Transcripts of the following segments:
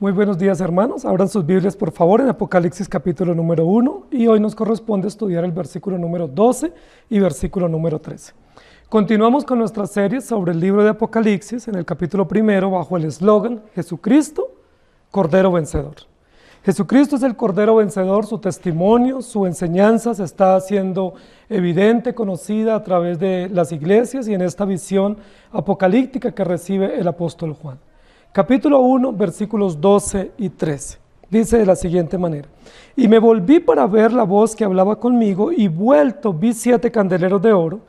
Muy buenos días, hermanos. Abran sus Biblias, por favor, en Apocalipsis capítulo número 1 y hoy nos corresponde estudiar el versículo número 12 y versículo número 13. Continuamos con nuestra serie sobre el libro de Apocalipsis en el capítulo primero bajo el eslogan Jesucristo, Cordero Vencedor. Jesucristo es el Cordero Vencedor, su testimonio, su enseñanza se está haciendo evidente, conocida a través de las iglesias y en esta visión apocalíptica que recibe el apóstol Juan. Capítulo 1, versículos 12 y 13. Dice de la siguiente manera: Y me volví para ver la voz que hablaba conmigo, y vuelto vi 7 candeleros de oro,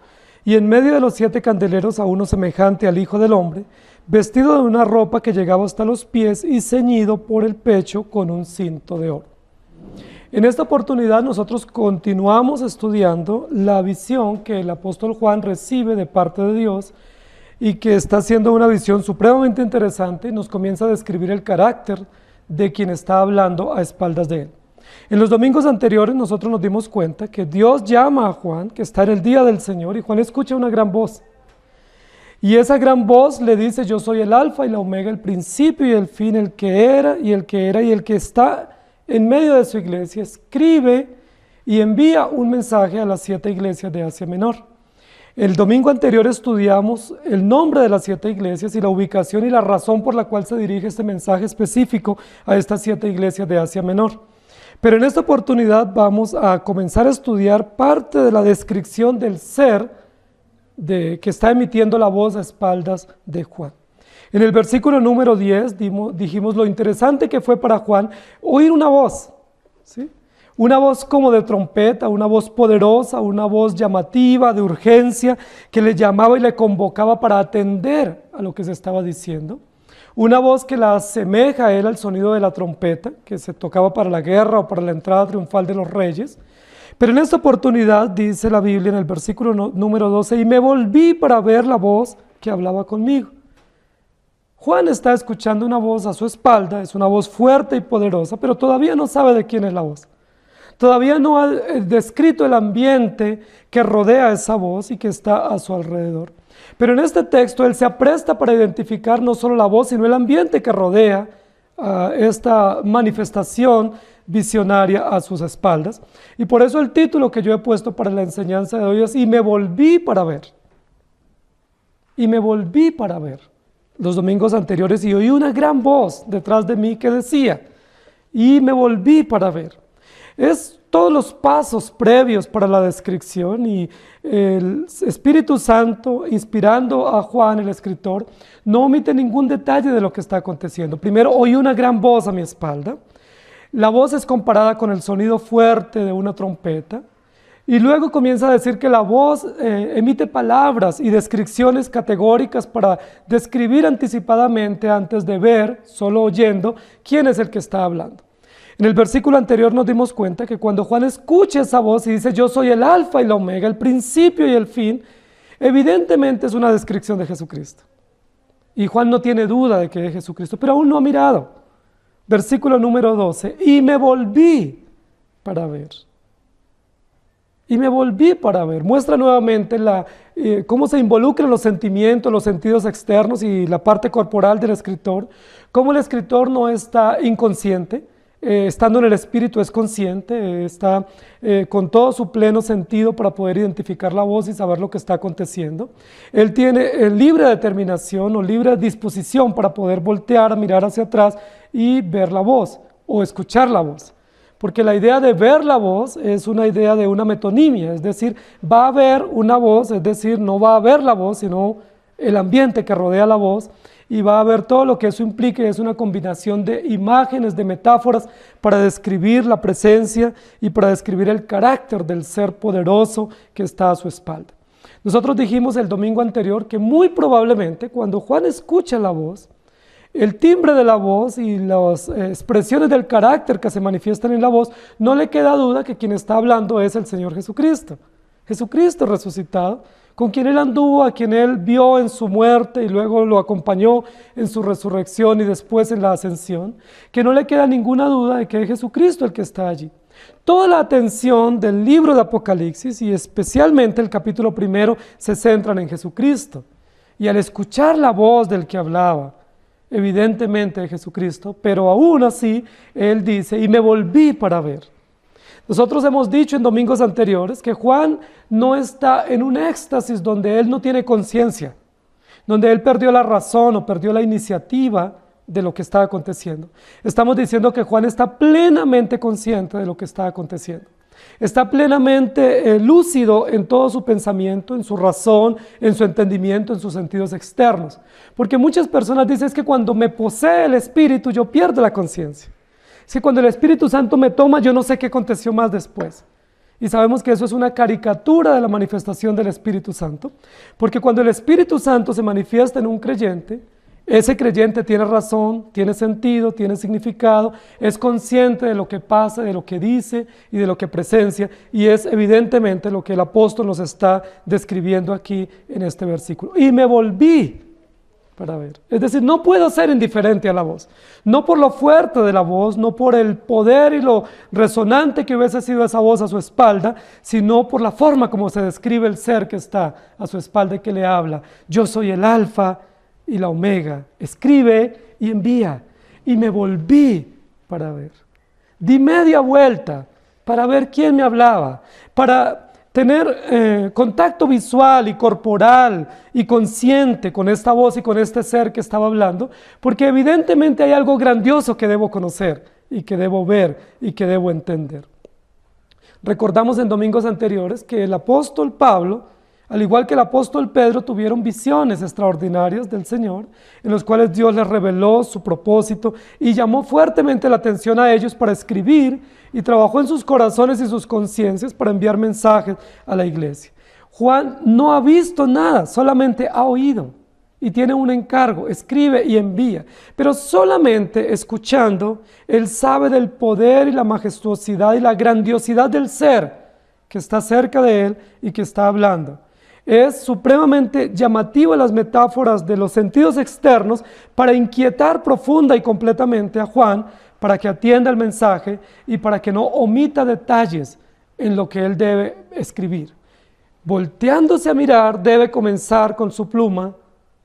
y en medio de los 7 candeleros a uno semejante al Hijo del Hombre, vestido de una ropa que llegaba hasta los pies y ceñido por el pecho con un cinto de oro. En esta oportunidad nosotros continuamos estudiando la visión que el apóstol Juan recibe de parte de Dios, y que está siendo una visión supremamente interesante y nos comienza a describir el carácter de quien está hablando a espaldas de él. En los domingos anteriores nosotros nos dimos cuenta que Dios llama a Juan, que está en el día del Señor, y Juan escucha una gran voz. Y esa gran voz le dice: yo soy el alfa y la omega, el principio y el fin, el que era y el que era y el que está en medio de su iglesia. Escribe y envía un mensaje a las 7 iglesias de Asia Menor. El domingo anterior estudiamos el nombre de las 7 iglesias y la ubicación y la razón por la cual se dirige este mensaje específico a estas 7 iglesias de Asia Menor. Pero en esta oportunidad vamos a comenzar a estudiar parte de la descripción del ser que está emitiendo la voz a espaldas de Juan. En el versículo número 10 dijimos lo interesante que fue para Juan oír una voz, ¿sí? Una voz como de trompeta, una voz poderosa, una voz llamativa, de urgencia, que le llamaba y le convocaba para atender a lo que se estaba diciendo. Una voz que la asemeja a él al sonido de la trompeta, que se tocaba para la guerra o para la entrada triunfal de los reyes. Pero en esta oportunidad, dice la Biblia en el versículo número 12, y me volví para ver la voz que hablaba conmigo. Juan está escuchando una voz a su espalda, es una voz fuerte y poderosa, pero todavía no sabe de quién es la voz. Todavía no ha descrito el ambiente que rodea esa voz y que está a su alrededor. Pero en este texto él se apresta para identificar no solo la voz, sino el ambiente que rodea esta manifestación visionaria a sus espaldas. Y por eso el título que yo he puesto para la enseñanza de hoy es: Y me volví para ver. Y me volví para ver. Los domingos anteriores y oí una gran voz detrás de mí que decía: y me volví para ver. Es todos los pasos previos para la descripción, y el Espíritu Santo, inspirando a Juan, el escritor, no omite ningún detalle de lo que está aconteciendo. Primero, oí una gran voz a mi espalda. La voz es comparada con el sonido fuerte de una trompeta. Y luego comienza a decir que la voz emite palabras y descripciones categóricas para describir anticipadamente, antes de ver, solo oyendo, quién es el que está hablando. En el versículo anterior nos dimos cuenta que cuando Juan escucha esa voz y dice: yo soy el alfa y la omega, el principio y el fin, evidentemente es una descripción de Jesucristo. Y Juan no tiene duda de que es Jesucristo, pero aún no ha mirado. Versículo número 12, y me volví para ver. Y me volví para ver. Muestra nuevamente cómo se involucran los sentimientos, los sentidos externos y la parte corporal del escritor. Cómo el escritor no está inconsciente. Estando en el Espíritu es consciente, está con todo su pleno sentido para poder identificar la voz y saber lo que está aconteciendo. Él tiene libre determinación o libre disposición para poder voltear, mirar hacia atrás y ver la voz o escuchar la voz. Porque la idea de ver la voz es una idea de una metonimia, es decir, va a haber una voz, es decir, no va a haber la voz, sino el ambiente que rodea la voz. Y va a ver todo lo que eso implique. Es una combinación de imágenes, de metáforas para describir la presencia y para describir el carácter del ser poderoso que está a su espalda. Nosotros dijimos el domingo anterior que muy probablemente cuando Juan escucha la voz, el timbre de la voz y las expresiones del carácter que se manifiestan en la voz, no le queda duda que quien está hablando es el Señor Jesucristo. Jesucristo resucitado, con quien él anduvo, a quien él vio en su muerte y luego lo acompañó en su resurrección y después en la ascensión, que no le queda ninguna duda de que es Jesucristo el que está allí. Toda la atención del libro de Apocalipsis y especialmente el capítulo primero se centran en Jesucristo. Y al escuchar la voz del que hablaba, evidentemente de Jesucristo, pero aún así él dice, y me volví para ver. Nosotros hemos dicho en domingos anteriores que Juan no está en un éxtasis donde él no tiene conciencia, donde él perdió la razón o perdió la iniciativa de lo que está aconteciendo. Estamos diciendo que Juan está plenamente consciente de lo que está aconteciendo. Está plenamente lúcido en todo su pensamiento, en su razón, en su entendimiento, en sus sentidos externos. Porque muchas personas dicen es que cuando me posee el Espíritu yo pierdo la conciencia. Es que cuando el Espíritu Santo me toma yo no sé qué aconteció más después. Y sabemos que eso es una caricatura de la manifestación del Espíritu Santo. Porque cuando el Espíritu Santo se manifiesta en un creyente, ese creyente tiene razón, tiene sentido, tiene significado, es consciente de lo que pasa, de lo que dice y de lo que presencia, y es evidentemente lo que el apóstol nos está describiendo aquí en este versículo. Y me volví para ver. Es decir, no puedo ser indiferente a la voz, no por lo fuerte de la voz, no por el poder y lo resonante que hubiese sido esa voz a su espalda, sino por la forma como se describe el ser que está a su espalda y que le habla. Yo soy el alfa y la omega, escribe y envía. Y me volví para ver. Di media vuelta para ver quién me hablaba, para tener contacto visual y corporal y consciente con esta voz y con este ser que estaba hablando, porque evidentemente hay algo grandioso que debo conocer y que debo ver y que debo entender. Recordamos en domingos anteriores que el apóstol Pablo, al igual que el apóstol Pedro, tuvieron visiones extraordinarias del Señor, en los cuales Dios les reveló su propósito y llamó fuertemente la atención a ellos para escribir y trabajó en sus corazones y sus conciencias para enviar mensajes a la iglesia. Juan no ha visto nada, solamente ha oído y tiene un encargo, escribe y envía, pero solamente escuchando, él sabe del poder y la majestuosidad y la grandiosidad del ser que está cerca de él y que está hablando. Es supremamente llamativo las metáforas de los sentidos externos para inquietar profunda y completamente a Juan, para que atienda el mensaje y para que no omita detalles en lo que él debe escribir. Volteándose a mirar, debe comenzar con su pluma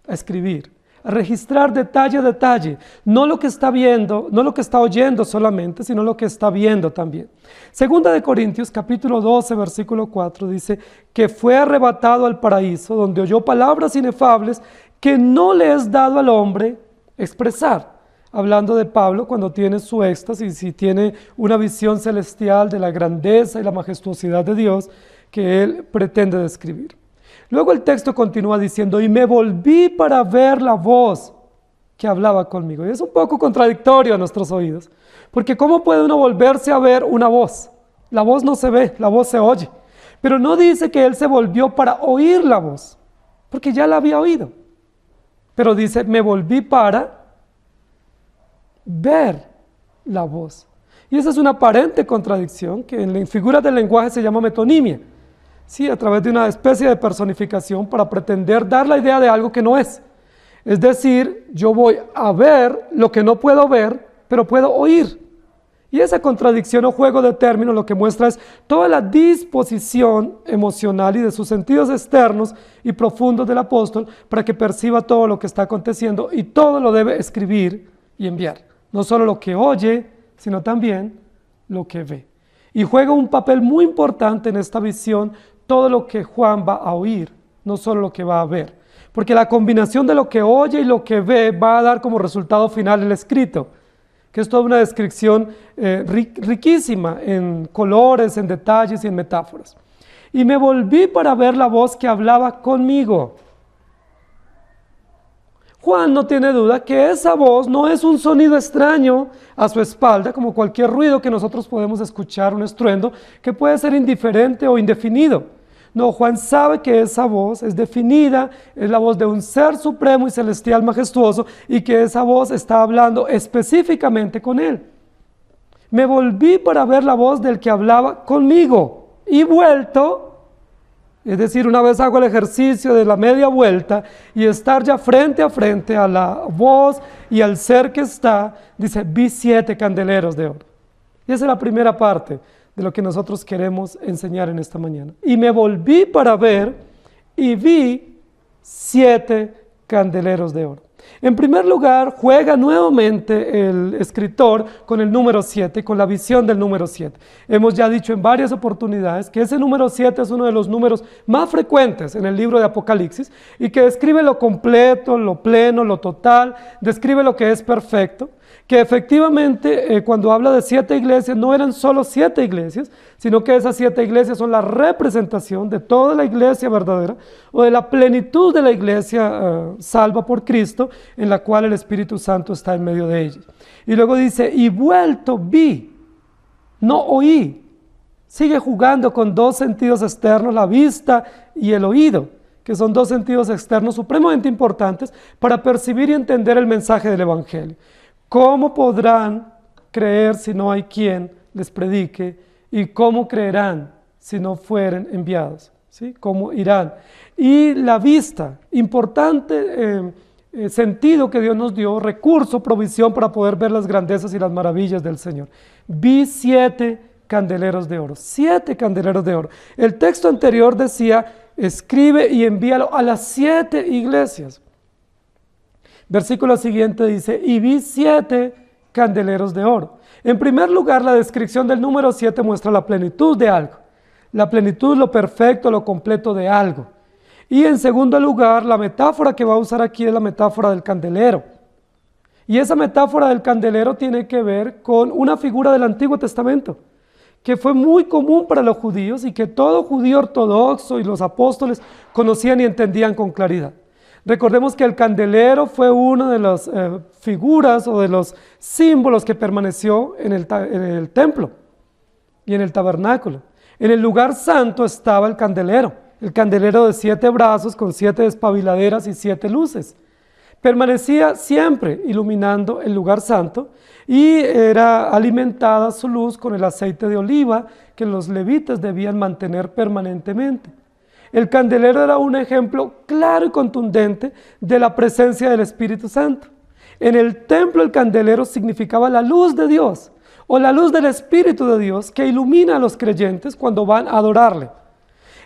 a escribir, a registrar detalle a detalle, no lo que está viendo, no lo que está oyendo solamente, sino lo que está viendo también. Segunda de Corintios, capítulo 12, versículo 4, dice que fue arrebatado al paraíso, donde oyó palabras inefables que no le es dado al hombre expresar. Hablando de Pablo cuando tiene su éxtasis y tiene una visión celestial de la grandeza y la majestuosidad de Dios que él pretende describir. Luego el texto continúa diciendo, y me volví para ver la voz que hablaba conmigo. Y es un poco contradictorio a nuestros oídos, porque ¿cómo puede uno volverse a ver una voz? La voz no se ve, la voz se oye. Pero no dice que él se volvió para oír la voz, porque ya la había oído. Pero dice, me volví para ver la voz. Y esa es una aparente contradicción que en figuras del lenguaje se llama metonimia. Sí, a través de una especie de personificación para pretender dar la idea de algo que no es. Es decir, yo voy a ver lo que no puedo ver, pero puedo oír. Y esa contradicción o juego de términos lo que muestra es toda la disposición emocional y de sus sentidos externos y profundos del apóstol para que perciba todo lo que está aconteciendo y todo lo debe escribir y enviar. No solo lo que oye, sino también lo que ve. Y juega un papel muy importante en esta visión todo lo que Juan va a oír, no solo lo que va a ver. Porque la combinación de lo que oye y lo que ve va a dar como resultado final el escrito, que es toda una descripción riquísima en colores, en detalles y en metáforas. Y me volví para ver la voz que hablaba conmigo. Juan no tiene duda que esa voz no es un sonido extraño a su espalda, como cualquier ruido que nosotros podemos escuchar, un estruendo, que puede ser indiferente o indefinido. No, Juan sabe que esa voz es definida, es la voz de un ser supremo y celestial majestuoso, y que esa voz está hablando específicamente con él. Me volví para ver la voz del que hablaba conmigo, y vuelto. Es decir, una vez hago el ejercicio de la media vuelta y estar ya frente a frente a la voz y al ser que está, dice, vi 7 candeleros de oro. Y esa es la primera parte de lo que nosotros queremos enseñar en esta mañana. Y me volví para ver y vi 7 candeleros de oro. En primer lugar, juega nuevamente el escritor con el número 7, con la visión del número 7. Hemos ya dicho en varias oportunidades que ese número 7 es uno de los números más frecuentes en el libro de Apocalipsis y que describe lo completo, lo pleno, lo total, describe lo que es perfecto. Que efectivamente cuando habla de 7 iglesias no eran solo 7 iglesias, sino que esas 7 iglesias son la representación de toda la iglesia verdadera o de la plenitud de la iglesia salva por Cristo, en la cual el Espíritu Santo está en medio de ellos. Y luego dice, y vuelto vi, no oí. Sigue jugando con dos sentidos externos, la vista y el oído, que son dos sentidos externos supremamente importantes para percibir y entender el mensaje del Evangelio. ¿Cómo podrán creer si no hay quien les predique? ¿Y cómo creerán si no fueren enviados? ¿Sí? ¿Cómo irán? Y la vista, importante sentido que Dios nos dio, recurso, provisión para poder ver las grandezas y las maravillas del Señor. Vi 7 candeleros de oro, 7 candeleros de oro. El texto anterior decía, escribe y envíalo a las 7 iglesias. Versículo siguiente dice, y vi 7 candeleros de oro. En primer lugar, la descripción del número 7 muestra la plenitud de algo. La plenitud, lo perfecto, lo completo de algo. Y en segundo lugar, la metáfora que va a usar aquí es la metáfora del candelero. Y esa metáfora del candelero tiene que ver con una figura del Antiguo Testamento, que fue muy común para los judíos y que todo judío ortodoxo y los apóstoles conocían y entendían con claridad. Recordemos que el candelero fue una de las figuras o de los símbolos que permaneció en el templo y en el tabernáculo. En el lugar santo estaba el candelero de 7 brazos con 7 despabiladeras y 7 luces. Permanecía siempre iluminando el lugar santo y era alimentada su luz con el aceite de oliva que los levitas debían mantener permanentemente. El candelero era un ejemplo claro y contundente de la presencia del Espíritu Santo. En el templo el candelero significaba la luz de Dios o la luz del Espíritu de Dios que ilumina a los creyentes cuando van a adorarle.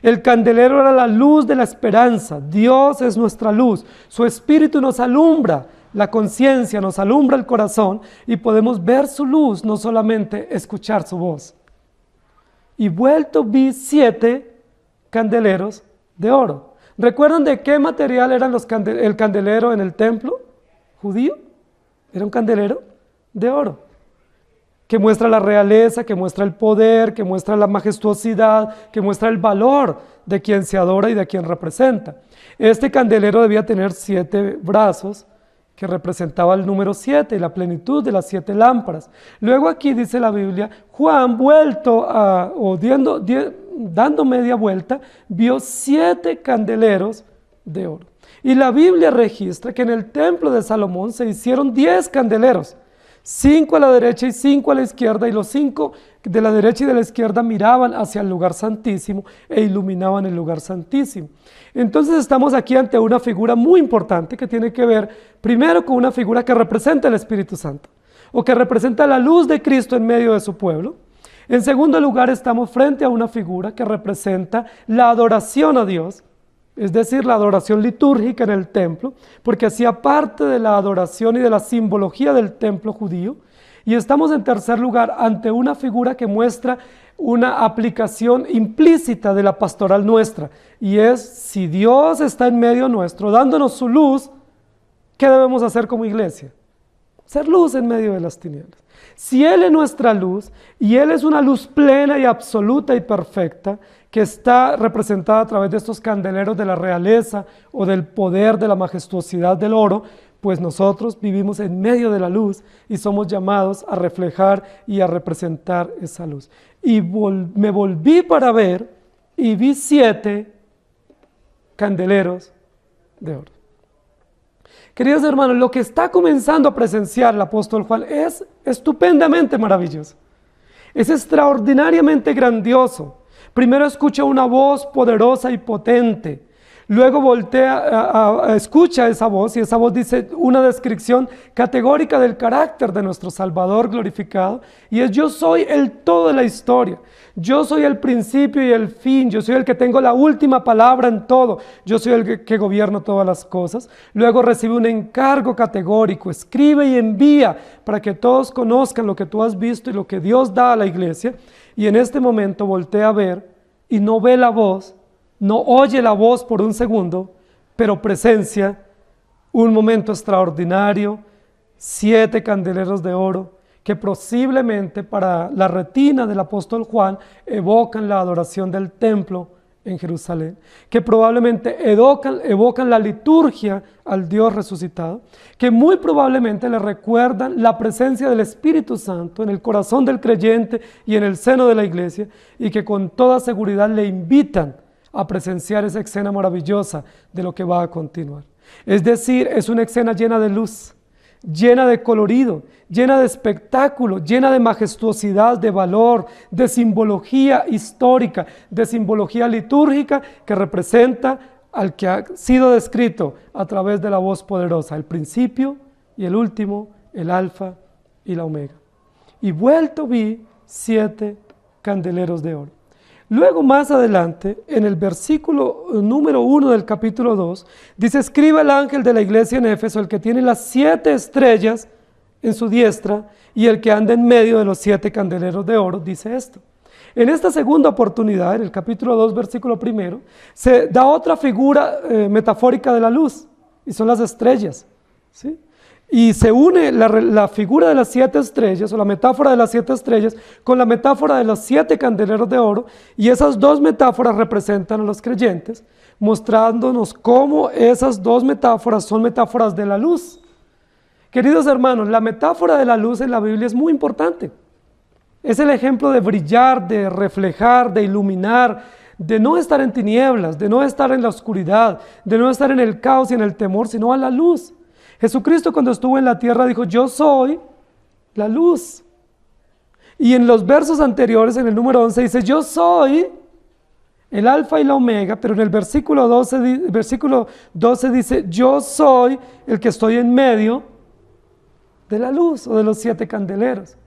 El candelero era la luz de la esperanza. Dios es nuestra luz. Su Espíritu nos alumbra la conciencia, nos alumbra el corazón y podemos ver su luz, no solamente escuchar su voz. Y vuelto vi 7 candeleros de oro. ¿Recuerdan de qué material eran el candelero en el templo judío? Era un candelero de oro, que muestra la realeza, que muestra el poder, que muestra la majestuosidad, que muestra el valor de quien se adora y de quien representa. Este candelero debía tener 7 brazos, que representaba el número 7 y la plenitud de las 7 lámparas. Luego aquí dice la Biblia, Juan dando media vuelta, vio 7 candeleros de oro. Y la Biblia registra que en el templo de Salomón se hicieron 10 candeleros, 5 a la derecha y 5 a la izquierda, y los 5 de la derecha y de la izquierda miraban hacia el lugar santísimo e iluminaban el lugar santísimo. Entonces estamos aquí ante una figura muy importante que tiene que ver primero con una figura que representa el Espíritu Santo o que representa la luz de Cristo en medio de su pueblo. En segundo lugar, estamos frente a una figura que representa la adoración a Dios, es decir, la adoración litúrgica en el templo, porque hacía parte de la adoración y de la simbología del templo judío. Y estamos en tercer lugar ante una figura que muestra una aplicación implícita de la pastoral nuestra, y es, si Dios está en medio nuestro, dándonos su luz, ¿qué debemos hacer como iglesia? Ser luz en medio de las tinieblas. Si Él es nuestra luz, y Él es una luz plena y absoluta y perfecta, que está representada a través de estos candeleros de la realeza o del poder de la majestuosidad del oro, pues nosotros vivimos en medio de la luz y somos llamados a reflejar y a representar esa luz. Y me volví para ver y vi 7 candeleros de oro. Queridos hermanos, lo que está comenzando a presenciar el apóstol Juan es estupendamente maravilloso. Es extraordinariamente grandioso. Primero escucha una voz poderosa y potente. Luego voltea, escucha esa voz y esa voz dice una descripción categórica del carácter de nuestro Salvador glorificado y es: yo soy el todo de la historia. Yo soy el principio y el fin, yo soy el que tengo la última palabra en todo, yo soy el que gobierno todas las cosas. Luego recibe un encargo categórico: escribe y envía para que todos conozcan lo que tú has visto y lo que Dios da a la iglesia. Y en este momento voltea a ver y no ve la voz, no oye la voz por un segundo, pero presencia un momento extraordinario, 7 candeleros de oro, que posiblemente para la retina del apóstol Juan evocan la adoración del templo en Jerusalén, que probablemente evocan la liturgia al Dios resucitado, que muy probablemente le recuerdan la presencia del Espíritu Santo en el corazón del creyente y en el seno de la iglesia, y que con toda seguridad le invitan a presenciar esa escena maravillosa de lo que va a continuar. Es decir, es una escena llena de luz, llena de colorido, llena de espectáculo, llena de majestuosidad, de valor, de simbología histórica, de simbología litúrgica que representa al que ha sido descrito a través de la voz poderosa, el principio y el último, el alfa y la omega. Y vuelto vi 7 candeleros de oro. Luego más adelante, en el versículo número 1 del capítulo 2, dice: escribe el ángel de la iglesia en Éfeso, el que tiene las 7 estrellas en su diestra y el que anda en medio de los 7 candeleros de oro, dice esto. En esta segunda oportunidad, en el capítulo 2, versículo 1, se da otra figura metafórica de la luz, y son las estrellas, ¿sí? Y se une la figura de las 7 estrellas, o la metáfora de las 7 estrellas, con la metáfora de los 7 candeleros de oro, y esas dos metáforas representan a los creyentes, mostrándonos cómo esas dos metáforas son metáforas de la luz. Queridos hermanos, la metáfora de la luz en la Biblia es muy importante. Es el ejemplo de brillar, de reflejar, de iluminar, de no estar en tinieblas, de no estar en la oscuridad, de no estar en el caos y en el temor, sino a la luz. Jesucristo, cuando estuvo en la tierra, dijo: yo soy la luz. Y en los versos anteriores, en el número 11, dice: yo soy el alfa y la omega, pero en el versículo 12 dice: yo soy el que estoy en medio de la luz, o de los 7 candeleros.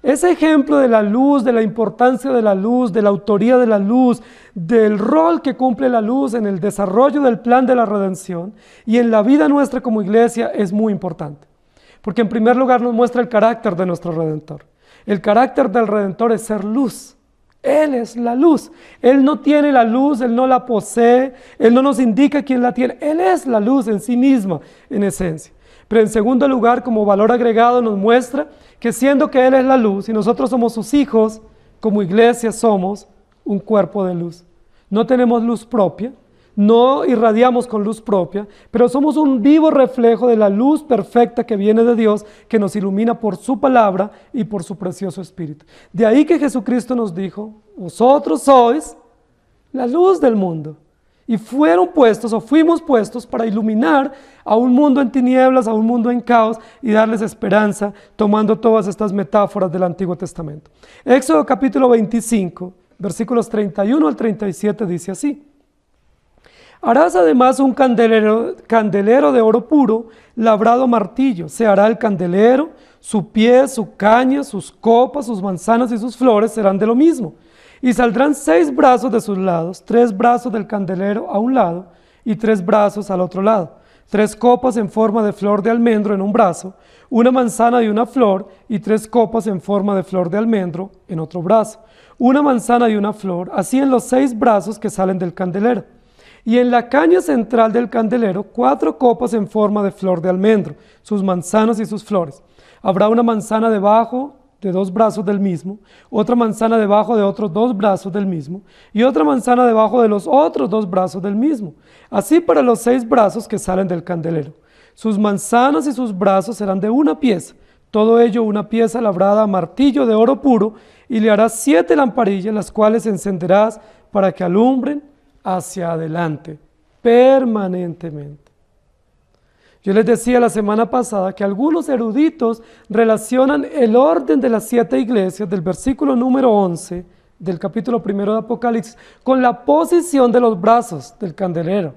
Ese ejemplo de la luz, de la importancia de la luz, de la autoría de la luz, del rol que cumple la luz en el desarrollo del plan de la redención y en la vida nuestra como iglesia es muy importante. Porque en primer lugar nos muestra el carácter de nuestro Redentor. El carácter del Redentor es ser luz. Él es la luz. Él no tiene la luz, Él no la posee, Él no nos indica quién la tiene. Él es la luz en sí misma, en esencia. Pero en segundo lugar, como valor agregado, nos muestra que siendo que Él es la luz y nosotros somos sus hijos, como iglesia somos un cuerpo de luz. No tenemos luz propia, no irradiamos con luz propia, pero somos un vivo reflejo de la luz perfecta que viene de Dios, que nos ilumina por su palabra y por su precioso Espíritu. De ahí que Jesucristo nos dijo: vosotros sois la luz del mundo. Y fueron puestos, o fuimos puestos, para iluminar a un mundo en tinieblas, a un mundo en caos, y darles esperanza, tomando todas estas metáforas del Antiguo Testamento. Éxodo capítulo 25, versículos 31 al 37 dice así: harás además un candelero de oro puro, labrado a martillo. Se hará el candelero, su pie, su caña, sus copas, sus manzanas y sus flores serán de lo mismo. Y saldrán 6 brazos de sus lados, 3 brazos del candelero a un lado y 3 brazos al otro lado. 3 copas en forma de flor de almendro en un brazo, una manzana y una flor, y 3 copas en forma de flor de almendro en otro brazo. Una manzana y una flor, así en los 6 brazos que salen del candelero. Y en la caña central del candelero, 4 copas en forma de flor de almendro, sus manzanas y sus flores. Habrá una manzana debajo de 2 brazos del mismo, otra manzana debajo de otros 2 brazos del mismo, y otra manzana debajo de los otros 2 brazos del mismo. Así para los 6 brazos que salen del candelero. Sus manzanas y sus brazos serán de una pieza, todo ello una pieza labrada a martillo de oro puro, y le harás 7 lamparillas, las cuales encenderás para que alumbren hacia adelante, permanentemente. Yo les decía la semana pasada que algunos eruditos relacionan el orden de las 7 iglesias del versículo número 11 del capítulo 1 de Apocalipsis con la posición de los brazos del candelero.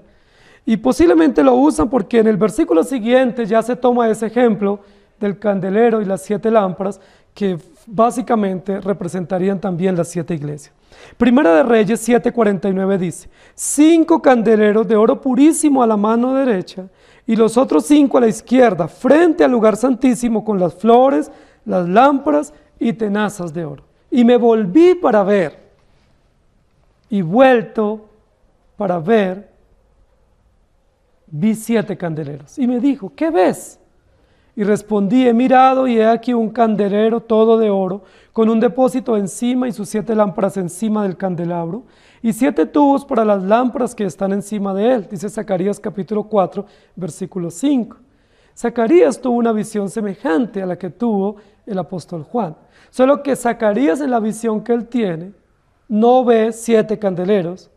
Y posiblemente lo usan porque en el versículo siguiente ya se toma ese ejemplo del candelero y las 7 lámparas que básicamente representarían también las 7 iglesias. Primera de Reyes 7:49 dice: 5 candeleros de oro purísimo a la mano derecha y los otros 5 a la izquierda, frente al lugar santísimo, con las flores, las lámparas y tenazas de oro. Y me volví para ver, y vuelto para ver, vi 7 candeleros. Y me dijo: ¿qué ves? Y respondí: he mirado y he aquí un candelero todo de oro, con un depósito encima y sus 7 lámparas encima del candelabro, y 7 tubos para las lámparas que están encima de él. Dice Zacarías capítulo 4, versículo 5. Zacarías tuvo una visión semejante a la que tuvo el apóstol Juan. Solo que Zacarías, en la visión que él tiene, no ve 7 candeleros,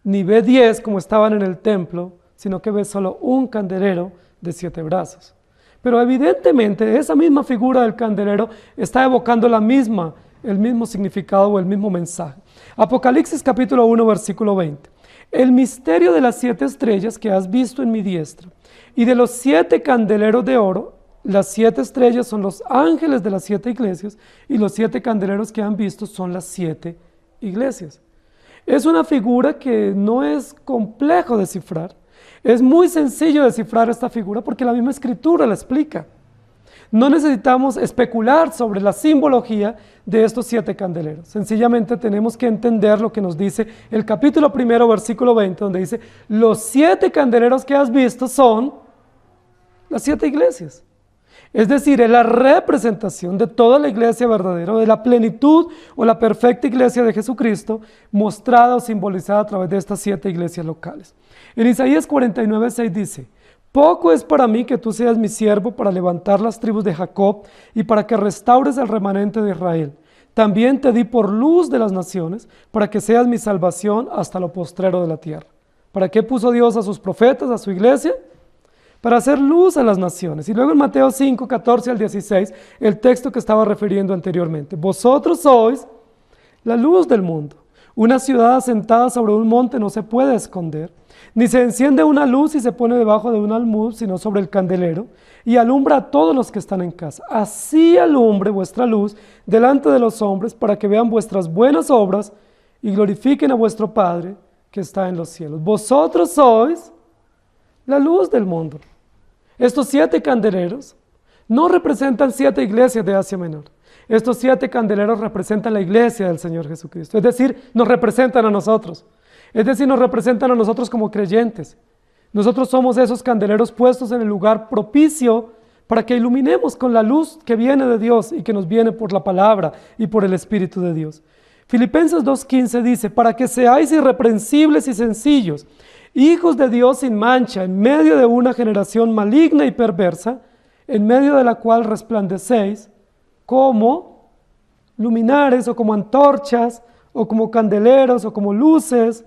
ni ve 10 como estaban en el templo, sino que ve solo un candelero de 7 brazos. Pero evidentemente esa misma figura del candelero está evocando el mismo significado o el mismo mensaje. Apocalipsis capítulo 1, versículo 20. El misterio de las 7 estrellas que has visto en mi diestra y de los 7 candeleros de oro. Las 7 estrellas son los ángeles de las 7 iglesias y los 7 candeleros que han visto son las 7 iglesias. Es una figura que no es complejo descifrar. Es muy sencillo descifrar esta figura porque la misma escritura la explica. No necesitamos especular sobre la simbología de estos 7 candeleros. Sencillamente tenemos que entender lo que nos dice el capítulo 1, versículo 20, donde dice: los 7 candeleros que has visto son las 7 iglesias. Es decir, es la representación de toda la iglesia verdadera, de la plenitud o la perfecta iglesia de Jesucristo, mostrada o simbolizada a través de estas 7 iglesias locales. En Isaías 49:6 dice: poco es para mí que tú seas mi siervo para levantar las tribus de Jacob y para que restaures al remanente de Israel. También te di por luz de las naciones, para que seas mi salvación hasta lo postrero de la tierra. ¿Para qué puso Dios a sus profetas, a su iglesia? Para hacer luz a las naciones. Y luego en Mateo 5, 14 al 16, el texto que estaba refiriendo anteriormente: vosotros sois la luz del mundo. Una ciudad asentada sobre un monte no se puede esconder, ni se enciende una luz y se pone debajo de un almud, sino sobre el candelero, y alumbra a todos los que están en casa. Así alumbre vuestra luz delante de los hombres, para que vean vuestras buenas obras y glorifiquen a vuestro Padre que está en los cielos. Vosotros sois la luz del mundo. Estos 7 candeleros no representan 7 iglesias de Asia Menor. Estos 7 candeleros representan la iglesia del Señor Jesucristo. Es decir, nos representan a nosotros. Es decir, nos representan a nosotros como creyentes. Nosotros somos esos candeleros puestos en el lugar propicio para que iluminemos con la luz que viene de Dios y que nos viene por la palabra y por el Espíritu de Dios. Filipenses 2:15 dice: para que seáis irreprensibles y sencillos, hijos de Dios sin mancha, en medio de una generación maligna y perversa, en medio de la cual resplandecéis como luminares o como antorchas o como candeleros o como luces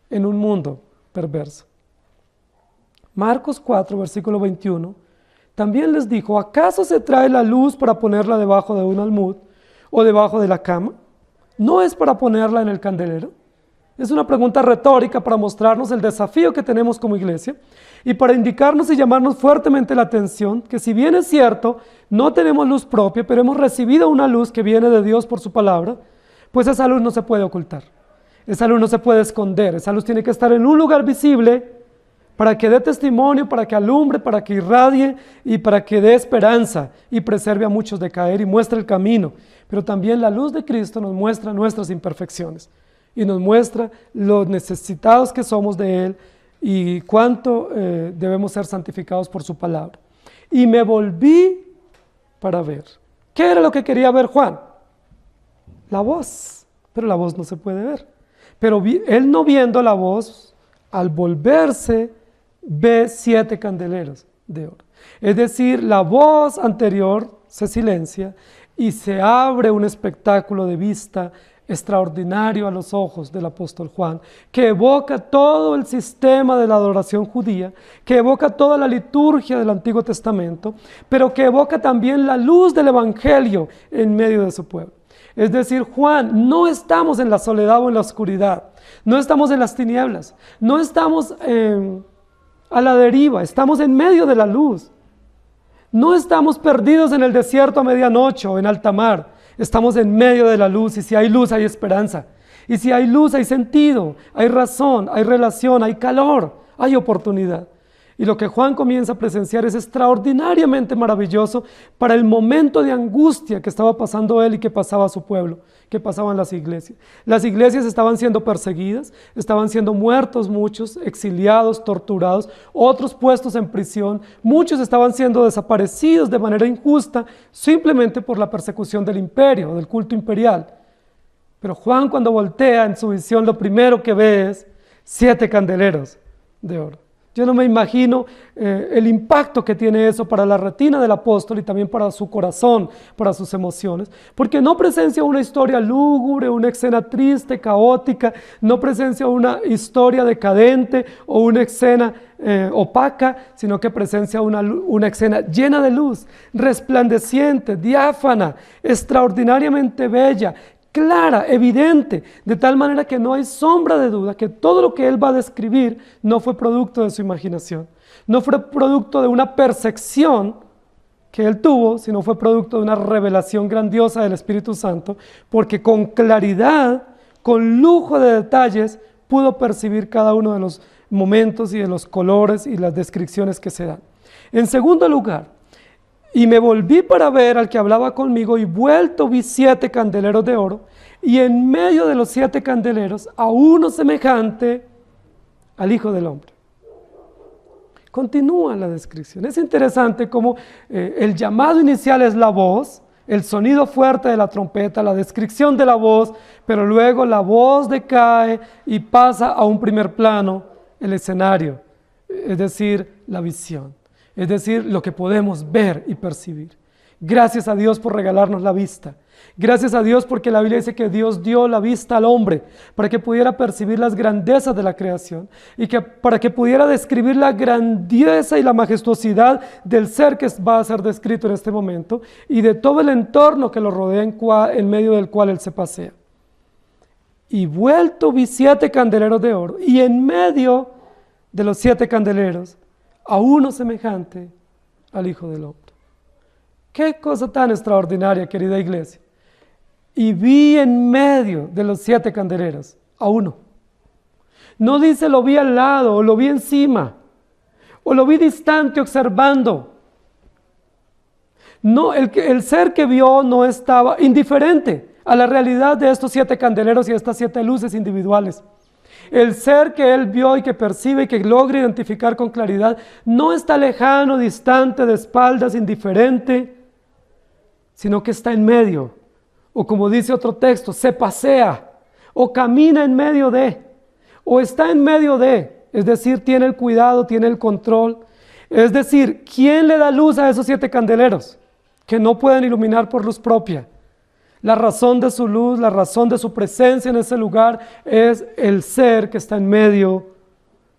en un mundo perverso. Marcos 4, versículo 21, también les dijo: ¿acaso se trae la luz para ponerla debajo de un almud o debajo de la cama? ¿No es para ponerla en el candelero? Es una pregunta retórica para mostrarnos el desafío que tenemos como iglesia y para indicarnos y llamarnos fuertemente la atención que, si bien es cierto, no tenemos luz propia, pero hemos recibido una luz que viene de Dios por su palabra, pues esa luz no se puede ocultar, esa luz no se puede esconder, esa luz tiene que estar en un lugar visible para que dé testimonio, para que alumbre, para que irradie y para que dé esperanza y preserve a muchos de caer y muestre el camino. Pero también la luz de Cristo nos muestra nuestras imperfecciones y nos muestra los necesitados que somos de Él y cuánto debemos ser santificados por su palabra. Y me volví para ver. ¿Qué era lo que quería ver Juan? La voz, pero la voz no se puede ver. Pero él, no viendo la voz, al volverse, ve 7 candeleros de oro. Es decir, la voz anterior se silencia y se abre un espectáculo de vista extraordinario a los ojos del apóstol Juan, que evoca todo el sistema de la adoración judía, que evoca toda la liturgia del Antiguo Testamento, pero que evoca también la luz del Evangelio en medio de su pueblo. Es decir, Juan, no estamos en la soledad o en la oscuridad, no estamos en las tinieblas, no estamos a la deriva, estamos en medio de la luz. No estamos perdidos en el desierto a medianoche o en alta mar, estamos en medio de la luz, y si hay luz hay esperanza. Y si hay luz hay sentido, hay razón, hay relación, hay calor, hay oportunidad. Y lo que Juan comienza a presenciar es extraordinariamente maravilloso para el momento de angustia que estaba pasando él y que pasaba su pueblo, que pasaban las iglesias. Las iglesias estaban siendo perseguidas, estaban siendo muertos muchos, exiliados, torturados, otros puestos en prisión, muchos estaban siendo desaparecidos de manera injusta simplemente por la persecución del imperio, del culto imperial. Pero Juan, cuando voltea en su visión, lo primero que ve es 7 candeleros de oro. Yo no me imagino el impacto que tiene eso para la retina del apóstol y también para su corazón, para sus emociones, porque no presencia una historia lúgubre, una escena triste, caótica, no presencia una historia decadente o una escena opaca, sino que presencia una escena llena de luz, resplandeciente, diáfana, extraordinariamente bella, clara, evidente, de tal manera que no hay sombra de duda que todo lo que él va a describir no fue producto de su imaginación, no fue producto de una percepción que él tuvo, sino fue producto de una revelación grandiosa del Espíritu Santo, porque con claridad, con lujo de detalles, pudo percibir cada uno de los momentos y de los colores y las descripciones que se dan. En segundo lugar, y me volví para ver al que hablaba conmigo, y vuelto vi 7 candeleros de oro, y en medio de los 7 candeleros a uno semejante al Hijo del Hombre. Continúa la descripción. Es interesante cómo el llamado inicial es la voz, el sonido fuerte de la trompeta, la descripción de la voz, pero luego la voz decae y pasa a un primer plano, el escenario, es decir, la visión. Es decir, lo que podemos ver y percibir. Gracias a Dios por regalarnos la vista. Gracias a Dios porque la Biblia dice que Dios dio la vista al hombre para que pudiera percibir las grandezas de la creación y que para que pudiera describir la grandeza y la majestuosidad del ser que va a ser descrito en este momento y de todo el entorno que lo rodea en medio del cual él se pasea. Y vuelto vi 7 candeleros de oro, y en medio de los 7 candeleros a uno semejante al Hijo del Hombre. Qué cosa tan extraordinaria, querida iglesia. Y vi en medio de los 7 candeleros a uno. No dice lo vi al lado, o lo vi encima, o lo vi distante observando. No, el ser que vio no estaba indiferente a la realidad de estos 7 candeleros y estas 7 luces individuales. El ser que él vio y que percibe y que logra identificar con claridad no está lejano, distante, de espaldas, indiferente, sino que está en medio, o como dice otro texto, se pasea, o camina en medio de, o está en medio de, es decir, tiene el cuidado, tiene el control. Es decir, ¿quién le da luz a esos 7 candeleros que no pueden iluminar por luz propia? La razón de su luz, la razón de su presencia en ese lugar es el ser que está en medio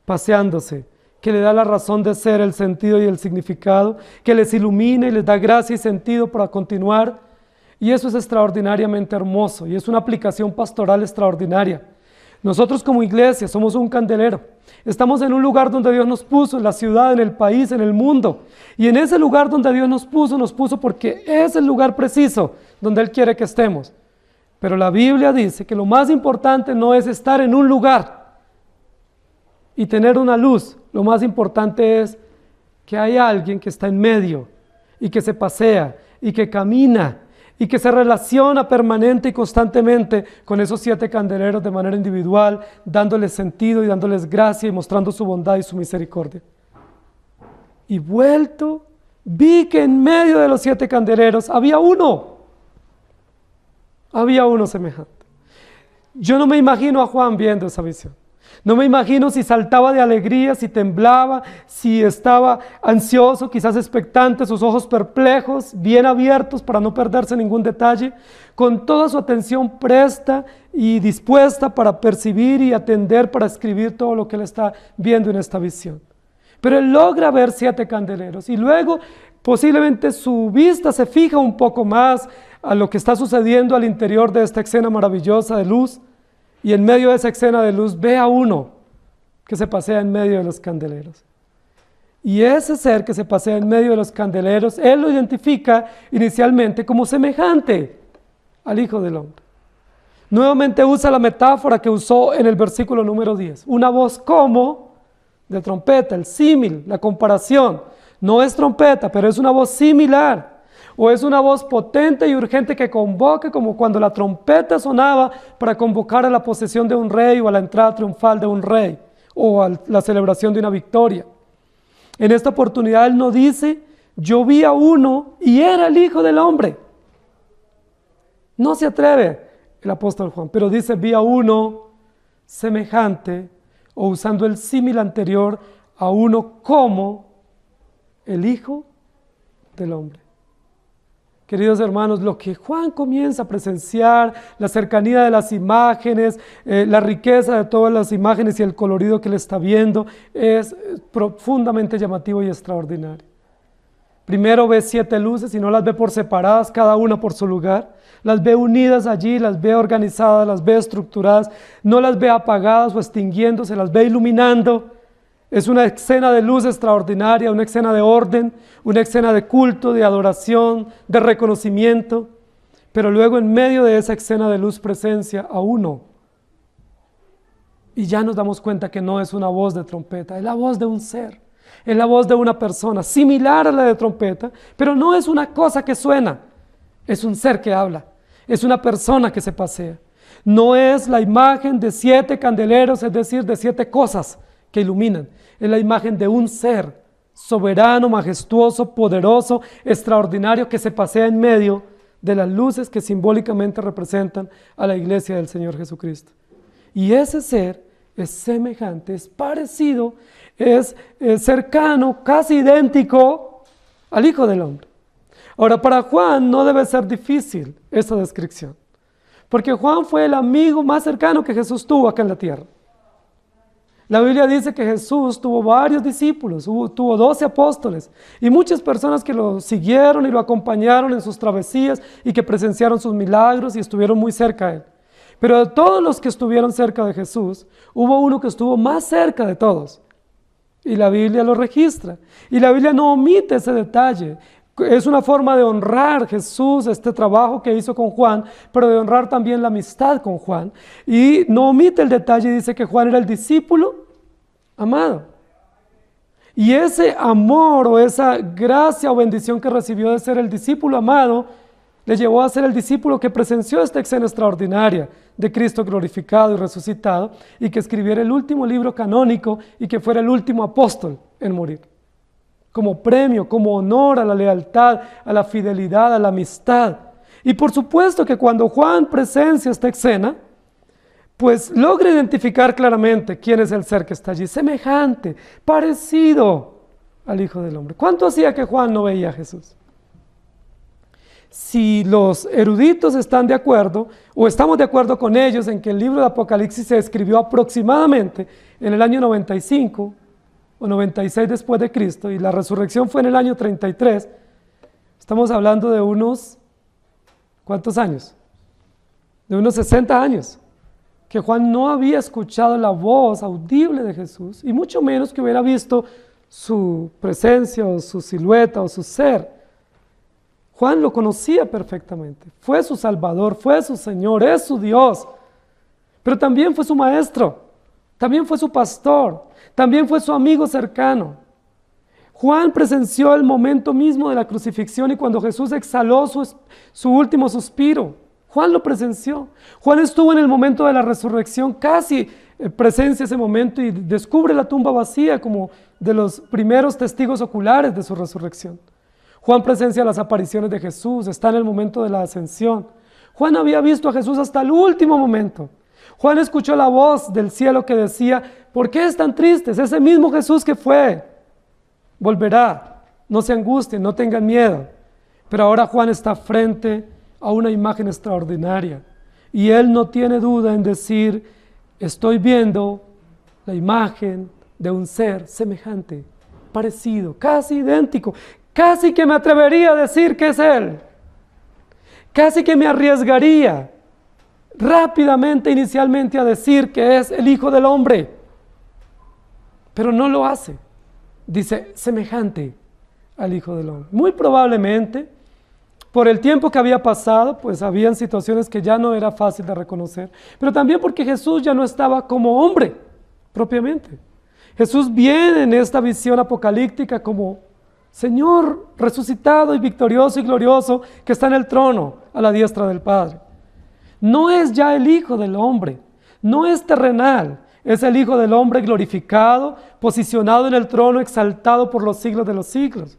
paseándose, que le da la razón de ser, el sentido y el significado, que les ilumina y les da gracia y sentido para continuar. Y eso es extraordinariamente hermoso y es una aplicación pastoral extraordinaria. Nosotros como iglesia somos un candelero. Estamos en un lugar donde Dios nos puso, en la ciudad, en el país, en el mundo. Y en ese lugar donde Dios nos puso porque es el lugar preciso donde Él quiere que estemos. Pero la Biblia dice que lo más importante no es estar en un lugar y tener una luz. Lo más importante es que hay alguien que está en medio y que se pasea y que camina y que se relaciona permanente y constantemente con esos 7 candeleros de manera individual, dándoles sentido y dándoles gracia y mostrando su bondad y su misericordia. Y vuelto, vi que en medio de los 7 candeleros había uno semejante. Yo no me imagino a Juan viendo esa visión. No me imagino si saltaba de alegría, si temblaba, si estaba ansioso, quizás expectante, sus ojos perplejos, bien abiertos para no perderse ningún detalle, con toda su atención presta y dispuesta para percibir y atender, para escribir todo lo que él está viendo en esta visión. Pero él logra ver 7 candeleros y luego posiblemente su vista se fija un poco más a lo que está sucediendo al interior de esta escena maravillosa de luz. Y en medio de esa escena de luz ve a uno que se pasea en medio de los candeleros. Y ese ser que se pasea en medio de los candeleros, él lo identifica inicialmente como semejante al Hijo del Hombre. Nuevamente usa la metáfora que usó en el versículo número 10. Una voz como de trompeta, el símil, la comparación. No es trompeta, pero es una voz similar. O es una voz potente y urgente que convoca, como cuando la trompeta sonaba para convocar a la posesión de un rey o a la entrada triunfal de un rey o a la celebración de una victoria. En esta oportunidad él no dice, yo vi a uno y era el Hijo del Hombre. No se atreve el apóstol Juan, pero dice, vi a uno semejante, o usando el símil anterior, a uno como el Hijo del Hombre. Queridos hermanos, lo que Juan comienza a presenciar, la cercanía de las imágenes, la riqueza de todas las imágenes y el colorido que le está viendo, es profundamente llamativo y extraordinario. Primero ve 7 luces y no las ve por separadas, cada una por su lugar. Las ve unidas allí, las ve organizadas, las ve estructuradas, no las ve apagadas o extinguiéndose, las ve iluminando. Es una escena de luz extraordinaria, una escena de orden, una escena de culto, de adoración, de reconocimiento. Pero luego en medio de esa escena de luz presencia a uno. Y ya nos damos cuenta que no es una voz de trompeta, es la voz de un ser. Es la voz de una persona, similar a la de trompeta, pero no es una cosa que suena, es un ser que habla, es una persona que se pasea. No es la imagen de 7 candeleros, es decir, de 7 cosas que iluminan. Es la imagen de un ser soberano, majestuoso, poderoso, extraordinario, que se pasea en medio de las luces que simbólicamente representan a la iglesia del Señor Jesucristo. Y ese ser es semejante, es parecido, es cercano, casi idéntico al Hijo del Hombre. Ahora, para Juan no debe ser difícil esta descripción, porque Juan fue el amigo más cercano que Jesús tuvo acá en la tierra. La Biblia dice que Jesús tuvo varios discípulos, tuvo 12 apóstoles y muchas personas que lo siguieron y lo acompañaron en sus travesías y que presenciaron sus milagros y estuvieron muy cerca de él. Pero de todos los que estuvieron cerca de Jesús, hubo uno que estuvo más cerca de todos. Y la Biblia lo registra. Y la Biblia no omite ese detalle. Es una forma de honrar Jesús, este trabajo que hizo con Juan, pero de honrar también la amistad con Juan. Y no omite el detalle y dice que Juan era el discípulo amado. Y ese amor o esa gracia o bendición que recibió de ser el discípulo amado, le llevó a ser el discípulo que presenció esta escena extraordinaria de Cristo glorificado y resucitado, y que escribiera el último libro canónico y que fuera el último apóstol en morir. Como premio, como honor a la lealtad, a la fidelidad, a la amistad. Y por supuesto que cuando Juan presencia esta escena, pues logra identificar claramente quién es el ser que está allí, semejante, parecido al Hijo del Hombre. ¿Cuánto hacía que Juan no veía a Jesús? Si los eruditos están de acuerdo, o estamos de acuerdo con ellos en que el libro de Apocalipsis se escribió aproximadamente en el año 95 o 96 después de Cristo, y la resurrección fue en el año 33, estamos hablando de unos, ¿cuántos años? De unos 60 años, que Juan no había escuchado la voz audible de Jesús, y mucho menos que hubiera visto su presencia, o su silueta, o su ser. Juan lo conocía perfectamente, fue su Salvador, fue su Señor, es su Dios, pero también fue su maestro, también fue su pastor, también fue su amigo cercano. Juan presenció el momento mismo de la crucifixión y cuando Jesús exhaló su último suspiro, Juan lo presenció. Juan estuvo en el momento de la resurrección, casi presencia ese momento y descubre la tumba vacía como de los primeros testigos oculares de su resurrección. Juan presencia las apariciones de Jesús, está en el momento de la ascensión. Juan había visto a Jesús hasta el último momento. Juan escuchó la voz del cielo que decía, ¿por qué están tristes? Ese mismo Jesús que fue, volverá, no se angustien, no tengan miedo. Pero ahora Juan está frente a una imagen extraordinaria y él no tiene duda en decir, estoy viendo la imagen de un ser semejante, parecido, casi idéntico. Casi que me atrevería a decir que es Él. Casi que me arriesgaría rápidamente, inicialmente, a decir que es el Hijo del Hombre. Pero no lo hace. dice semejante al Hijo del Hombre. Muy probablemente, por el tiempo que había pasado, pues habían situaciones que ya no era fácil de reconocer, pero también porque Jesús ya no estaba como hombre propiamente. Jesús viene en esta visión apocalíptica como Señor resucitado y victorioso y glorioso que está en el trono a la diestra del Padre. No es ya el Hijo del Hombre, no es terrenal, es el Hijo del Hombre glorificado, posicionado en el trono, exaltado por los siglos de los siglos.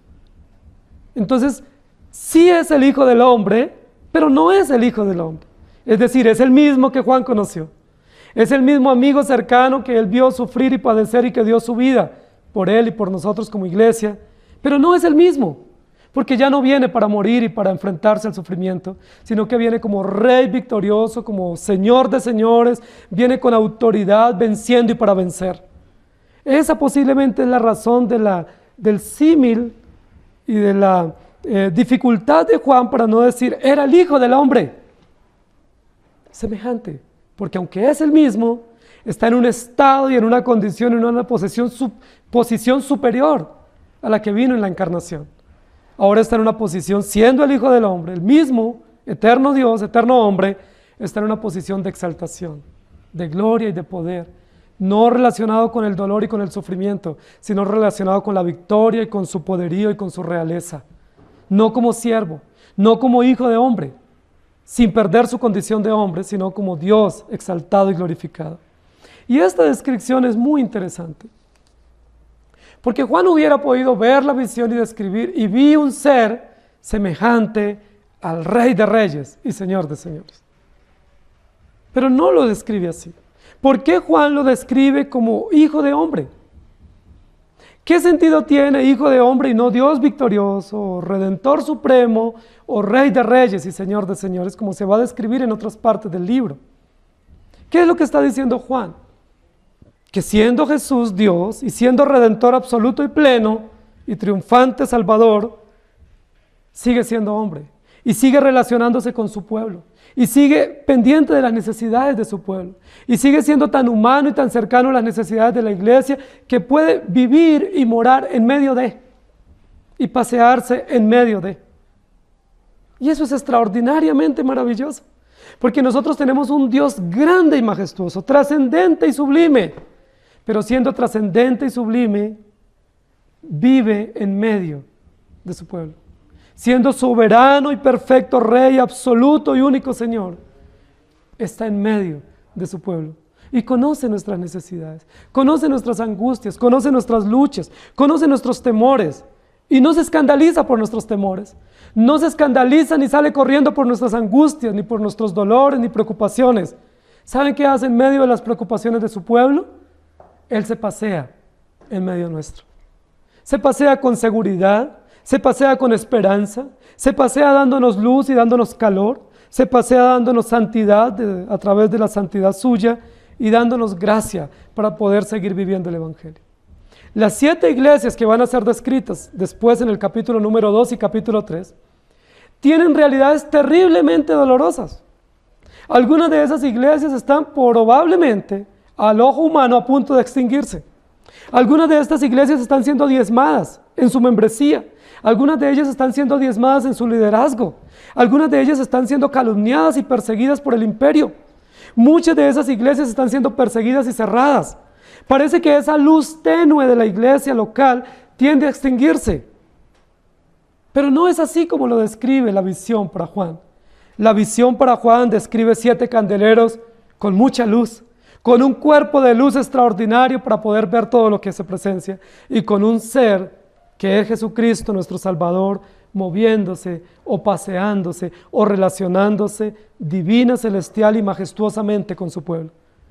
Entonces, sí es el Hijo del Hombre, pero no es el Hijo del Hombre. Es decir, es el mismo que Juan conoció. Es el mismo amigo cercano que él vio sufrir y padecer y que dio su vida por él y por nosotros como iglesia. Pero no es el mismo, porque ya no viene para morir y para enfrentarse al sufrimiento, sino que viene como Rey victorioso, como Señor de señores, viene con autoridad, venciendo y para vencer. Esa posiblemente es la razón del símil y de la dificultad de Juan para no decir, era el Hijo del Hombre. Semejante, porque aunque es el mismo, está en un estado y en una condición, en una posición superior a la que vino en la encarnación. Ahora está en una posición, siendo el Hijo del Hombre, el mismo, eterno Dios, eterno hombre, está en una posición de exaltación, de gloria y de poder, no relacionado con el dolor y con el sufrimiento, sino relacionado con la victoria y con su poderío y con su realeza. No como siervo, no como hijo de hombre, sin perder su condición de hombre, sino como Dios exaltado y glorificado. Y esta descripción es muy interesante, porque Juan hubiera podido ver la visión y describir, y vi un ser semejante al Rey de Reyes y Señor de Señores. Pero no lo describe así. ¿Por qué Juan lo describe como hijo de hombre? ¿Qué sentido tiene hijo de hombre y no Dios victorioso, o Redentor supremo, o Rey de Reyes y Señor de Señores, como se va a describir en otras partes del libro? ¿Qué es lo que está diciendo Juan? Que siendo Jesús Dios y siendo Redentor absoluto y pleno y triunfante Salvador, sigue siendo hombre y sigue relacionándose con su pueblo y sigue pendiente de las necesidades de su pueblo y sigue siendo tan humano y tan cercano a las necesidades de la iglesia que puede vivir y morar en medio de y pasearse en medio de. Y eso es extraordinariamente maravilloso, porque nosotros tenemos un Dios grande y majestuoso, trascendente y sublime, pero siendo trascendente y sublime, vive en medio de su pueblo. Siendo soberano y perfecto Rey, absoluto y único Señor, está en medio de su pueblo y conoce nuestras necesidades, conoce nuestras angustias, conoce nuestras luchas, conoce nuestros temores y no se escandaliza por nuestros temores, no se escandaliza ni sale corriendo por nuestras angustias, ni por nuestros dolores, ni preocupaciones. ¿Saben qué hace en medio de las preocupaciones de su pueblo? Él se pasea en medio nuestro. Se pasea con seguridad, se pasea con esperanza, se pasea dándonos luz y dándonos calor, se pasea dándonos santidad a través de la santidad suya y dándonos gracia para poder seguir viviendo el Evangelio. Las 7 iglesias que van a ser descritas después en el capítulo número 2 y capítulo 3 tienen realidades terriblemente dolorosas. Algunas de esas iglesias están probablemente al ojo humano a punto de extinguirse. Algunas de estas iglesias están siendo diezmadas en su membresía. Algunas de ellas están siendo diezmadas en su liderazgo. Algunas de ellas están siendo calumniadas y perseguidas por el imperio. Muchas de esas iglesias están siendo perseguidas y cerradas. Parece que esa luz tenue de la iglesia local tiende a extinguirse. Pero no es así como lo describe la visión para Juan. La visión para Juan describe 7 candeleros con mucha luz, con un cuerpo de luz extraordinario para poder ver todo lo que se presencia y con un ser que es Jesucristo, nuestro Salvador, moviéndose o paseándose o relacionándose divina, celestial y majestuosamente con su pueblo.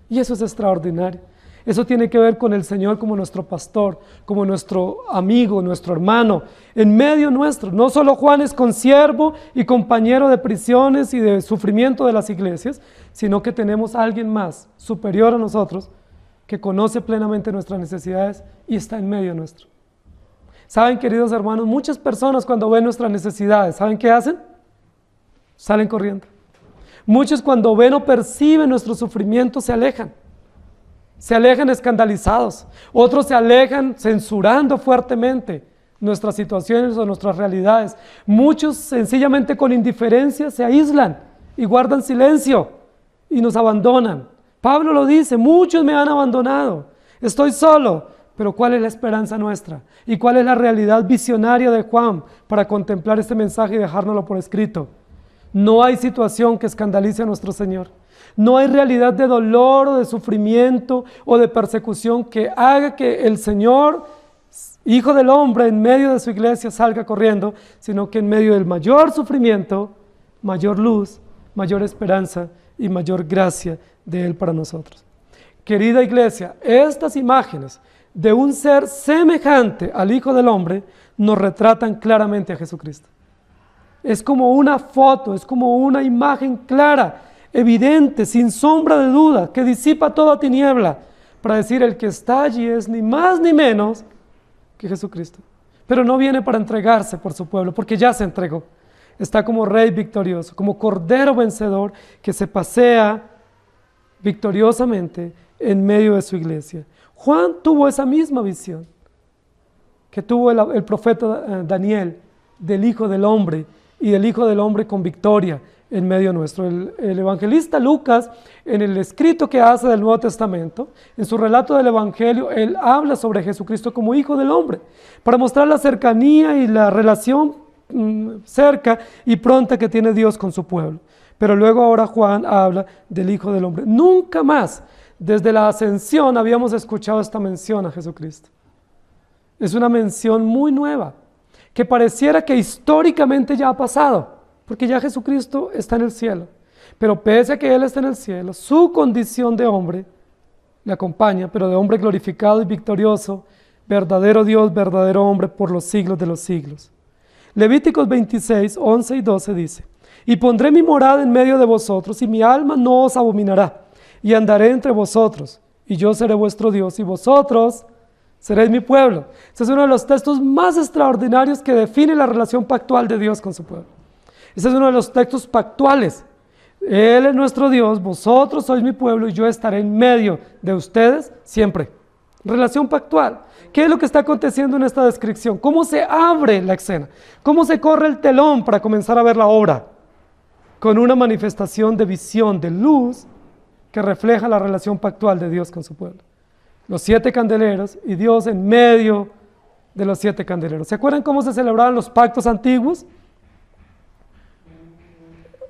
Y eso es extraordinario. Eso tiene que ver con el Señor como nuestro pastor, como nuestro amigo, nuestro hermano, en medio nuestro. No solo Juan es consiervo y compañero de prisiones y de sufrimiento de las iglesias, sino que tenemos a alguien más superior a nosotros que conoce plenamente nuestras necesidades y está en medio nuestro. ¿Saben, queridos hermanos? Muchas personas cuando ven nuestras necesidades, ¿saben qué hacen? Salen corriendo. Muchos cuando ven o perciben nuestro sufrimiento se alejan. se alejan escandalizados, otros se alejan censurando fuertemente nuestras situaciones o nuestras realidades. Muchos sencillamente con indiferencia se aíslan y guardan silencio y nos abandonan. Pablo lo dice, muchos me han abandonado, estoy solo. Pero ¿cuál es la esperanza nuestra? ¿Y cuál es la realidad visionaria de Juan para contemplar este mensaje y dejárnoslo por escrito? No hay situación que escandalice a nuestro Señor. No hay realidad de dolor o de sufrimiento o de persecución que haga que el Señor, Hijo del Hombre, en medio de su iglesia salga corriendo, sino que en medio del mayor sufrimiento, mayor luz, mayor esperanza y mayor gracia de Él para nosotros. Querida iglesia, estas imágenes de un ser semejante al Hijo del Hombre nos retratan claramente a Jesucristo. Es como una foto, es como una imagen clara, evidente, sin sombra de duda, que disipa toda tiniebla, para decir el que está allí es ni más ni menos que Jesucristo. Pero no viene para entregarse por su pueblo, porque ya se entregó. Está como rey victorioso, como cordero vencedor que se pasea victoriosamente en medio de su iglesia. Juan tuvo esa misma visión que tuvo el profeta Daniel del Hijo del Hombre y del Hijo del Hombre con victoria en medio nuestro. El evangelista Lucas, en el escrito que hace del Nuevo Testamento, en su relato del Evangelio, él habla sobre Jesucristo como Hijo del Hombre, para mostrar la cercanía y la relación cerca y pronta que tiene Dios con su pueblo. Pero luego ahora Juan habla del Hijo del Hombre. Nunca más desde la ascensión habíamos escuchado esta mención a Jesucristo. Es una mención muy nueva, que pareciera que históricamente ya ha pasado, porque ya Jesucristo está en el cielo. Pero pese a que Él está en el cielo, su condición de hombre le acompaña, pero de hombre glorificado y victorioso, verdadero Dios, verdadero hombre por los siglos de los siglos. Levíticos 26, 11 y 12 dice: y pondré mi morada en medio de vosotros, y mi alma no os abominará, y andaré entre vosotros, y yo seré vuestro Dios, y vosotros seréis mi pueblo. Este es uno de los textos más extraordinarios que define la relación pactual de Dios con su pueblo. Este es uno de los textos pactuales. Él es nuestro Dios, vosotros sois mi pueblo, y yo estaré en medio de ustedes siempre. Relación pactual. ¿Qué es lo que está aconteciendo en esta descripción? ¿Cómo se abre la escena? ¿Cómo se corre el telón para comenzar a ver la obra? Con una manifestación de visión, de luz, que refleja la relación pactual de Dios con su pueblo. Los 7 candeleros y Dios en medio de los 7 candeleros. ¿Se acuerdan cómo se celebraban los pactos antiguos?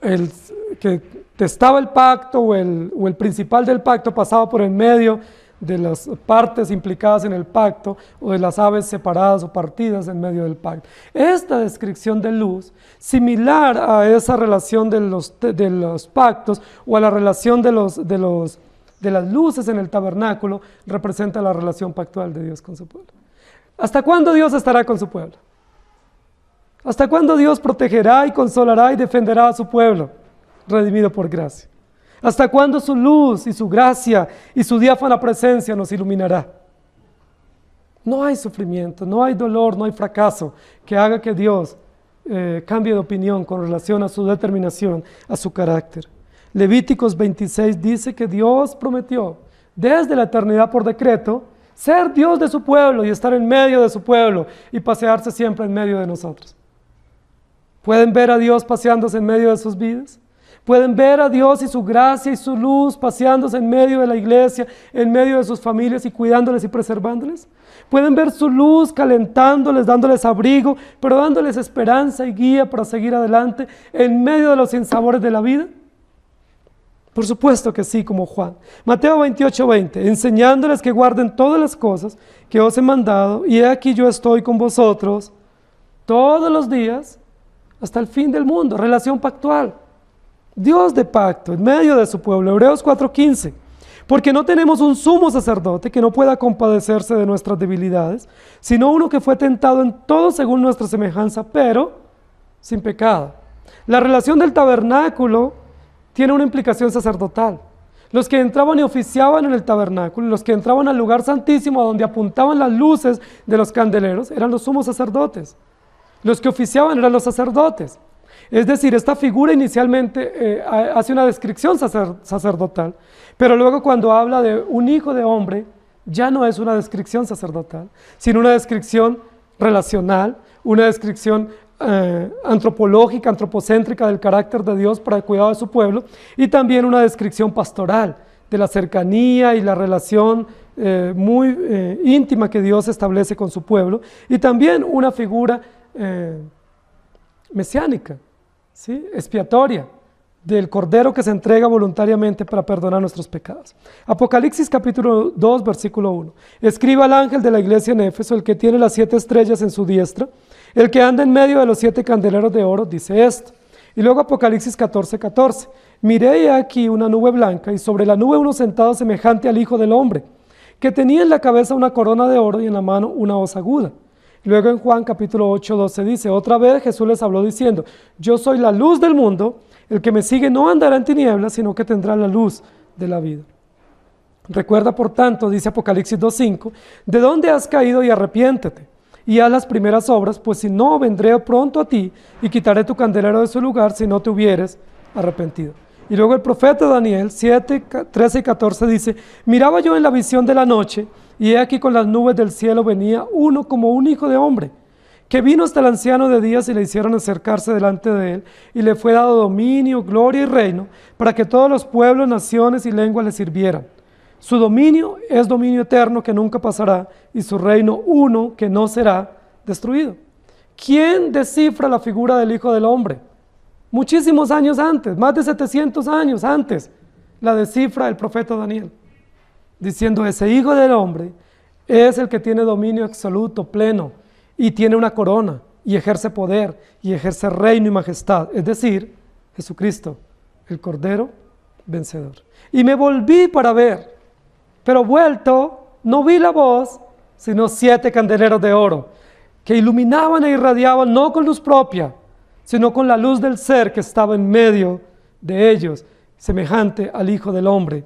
El que testaba el pacto o el principal del pacto pasaba por en medio de las partes implicadas en el pacto o de las aves separadas o partidas en medio del pacto. Esta descripción de luz, similar a esa relación de los pactos o a la relación de las luces en el tabernáculo, representa la relación pactual de Dios con su pueblo. ¿Hasta cuándo Dios estará con su pueblo? ¿Hasta cuándo Dios protegerá y consolará y defenderá a su pueblo, redimido por gracia? ¿Hasta cuándo su luz y su gracia y su diáfana presencia nos iluminará? No hay sufrimiento, no hay dolor, no hay fracaso que haga que Dios cambie de opinión con relación a su determinación, a su carácter. Levíticos 26 dice que Dios prometió desde la eternidad por decreto ser Dios de su pueblo y estar en medio de su pueblo y pasearse siempre en medio de nosotros. ¿Pueden ver a Dios paseándose en medio de sus vidas? ¿Pueden ver a Dios y su gracia y su luz paseándose en medio de la iglesia, en medio de sus familias y cuidándoles y preservándoles? ¿Pueden ver su luz calentándoles, dándoles abrigo, pero dándoles esperanza y guía para seguir adelante en medio de los sinsabores de la vida? Por supuesto que sí, como Juan. Mateo 28:20, enseñándoles que guarden todas las cosas que os he mandado, y he aquí yo estoy con vosotros todos los días hasta el fin del mundo. Relación pactual. Dios de pacto en medio de su pueblo. Hebreos 4:15, porque no tenemos un sumo sacerdote que no pueda compadecerse de nuestras debilidades, sino uno que fue tentado en todo según nuestra semejanza, pero sin pecado. La relación del tabernáculo tiene una implicación sacerdotal. Los que entraban y oficiaban en el tabernáculo, los que entraban al lugar santísimo a donde apuntaban las luces de los candeleros, eran los sumos sacerdotes. Los que oficiaban eran los sacerdotes. Es decir, esta figura inicialmente hace una descripción sacerdotal, pero luego cuando habla de un hijo de hombre, ya no es una descripción sacerdotal, sino una descripción relacional, una descripción antropológica, antropocéntrica del carácter de Dios para el cuidado de su pueblo, y también una descripción pastoral de la cercanía y la relación muy íntima que Dios establece con su pueblo, y también una figura mesiánica, ¿sí? Expiatoria, del Cordero que se entrega voluntariamente para perdonar nuestros pecados. Apocalipsis capítulo 2, versículo 1. Escriba al ángel de la iglesia en Éfeso, el que tiene las 7 estrellas en su diestra, el que anda en medio de los 7 candeleros de oro, dice esto. Y luego Apocalipsis 14, 14. Miré aquí una nube blanca, y sobre la nube uno sentado semejante al Hijo del Hombre, que tenía en la cabeza una corona de oro y en la mano una hoz aguda. Luego en Juan capítulo 8, 12 dice, otra vez Jesús les habló diciendo, yo soy la luz del mundo, el que me sigue no andará en tinieblas, sino que tendrá la luz de la vida. Recuerda, por tanto, dice Apocalipsis 2:5, de dónde has caído y arrepiéntete, y haz las primeras obras, pues si no, vendré pronto a ti y quitaré tu candelero de su lugar si no te hubieres arrepentido. Y luego el profeta Daniel 7, 13 y 14 dice, miraba yo en la visión de la noche, y he aquí con las nubes del cielo venía uno como un hijo de hombre, que vino hasta el anciano de días y le hicieron acercarse delante de él, y le fue dado dominio, gloria y reino, para que todos los pueblos, naciones y lenguas le sirvieran. Su dominio es dominio eterno que nunca pasará, y su reino uno que no será destruido. ¿Quién descifra la figura del Hijo del Hombre? Muchísimos años antes, más de 700 años antes, la descifra el profeta Daniel, diciendo, ese Hijo del Hombre es el que tiene dominio absoluto, pleno, y tiene una corona, y ejerce poder, y ejerce reino y majestad, es decir, Jesucristo, el Cordero vencedor. Y me volví para ver, pero vuelto, no vi la voz, sino 7 candeleros de oro, que iluminaban e irradiaban no con luz propia, sino con la luz del ser que estaba en medio de ellos, semejante al Hijo del Hombre,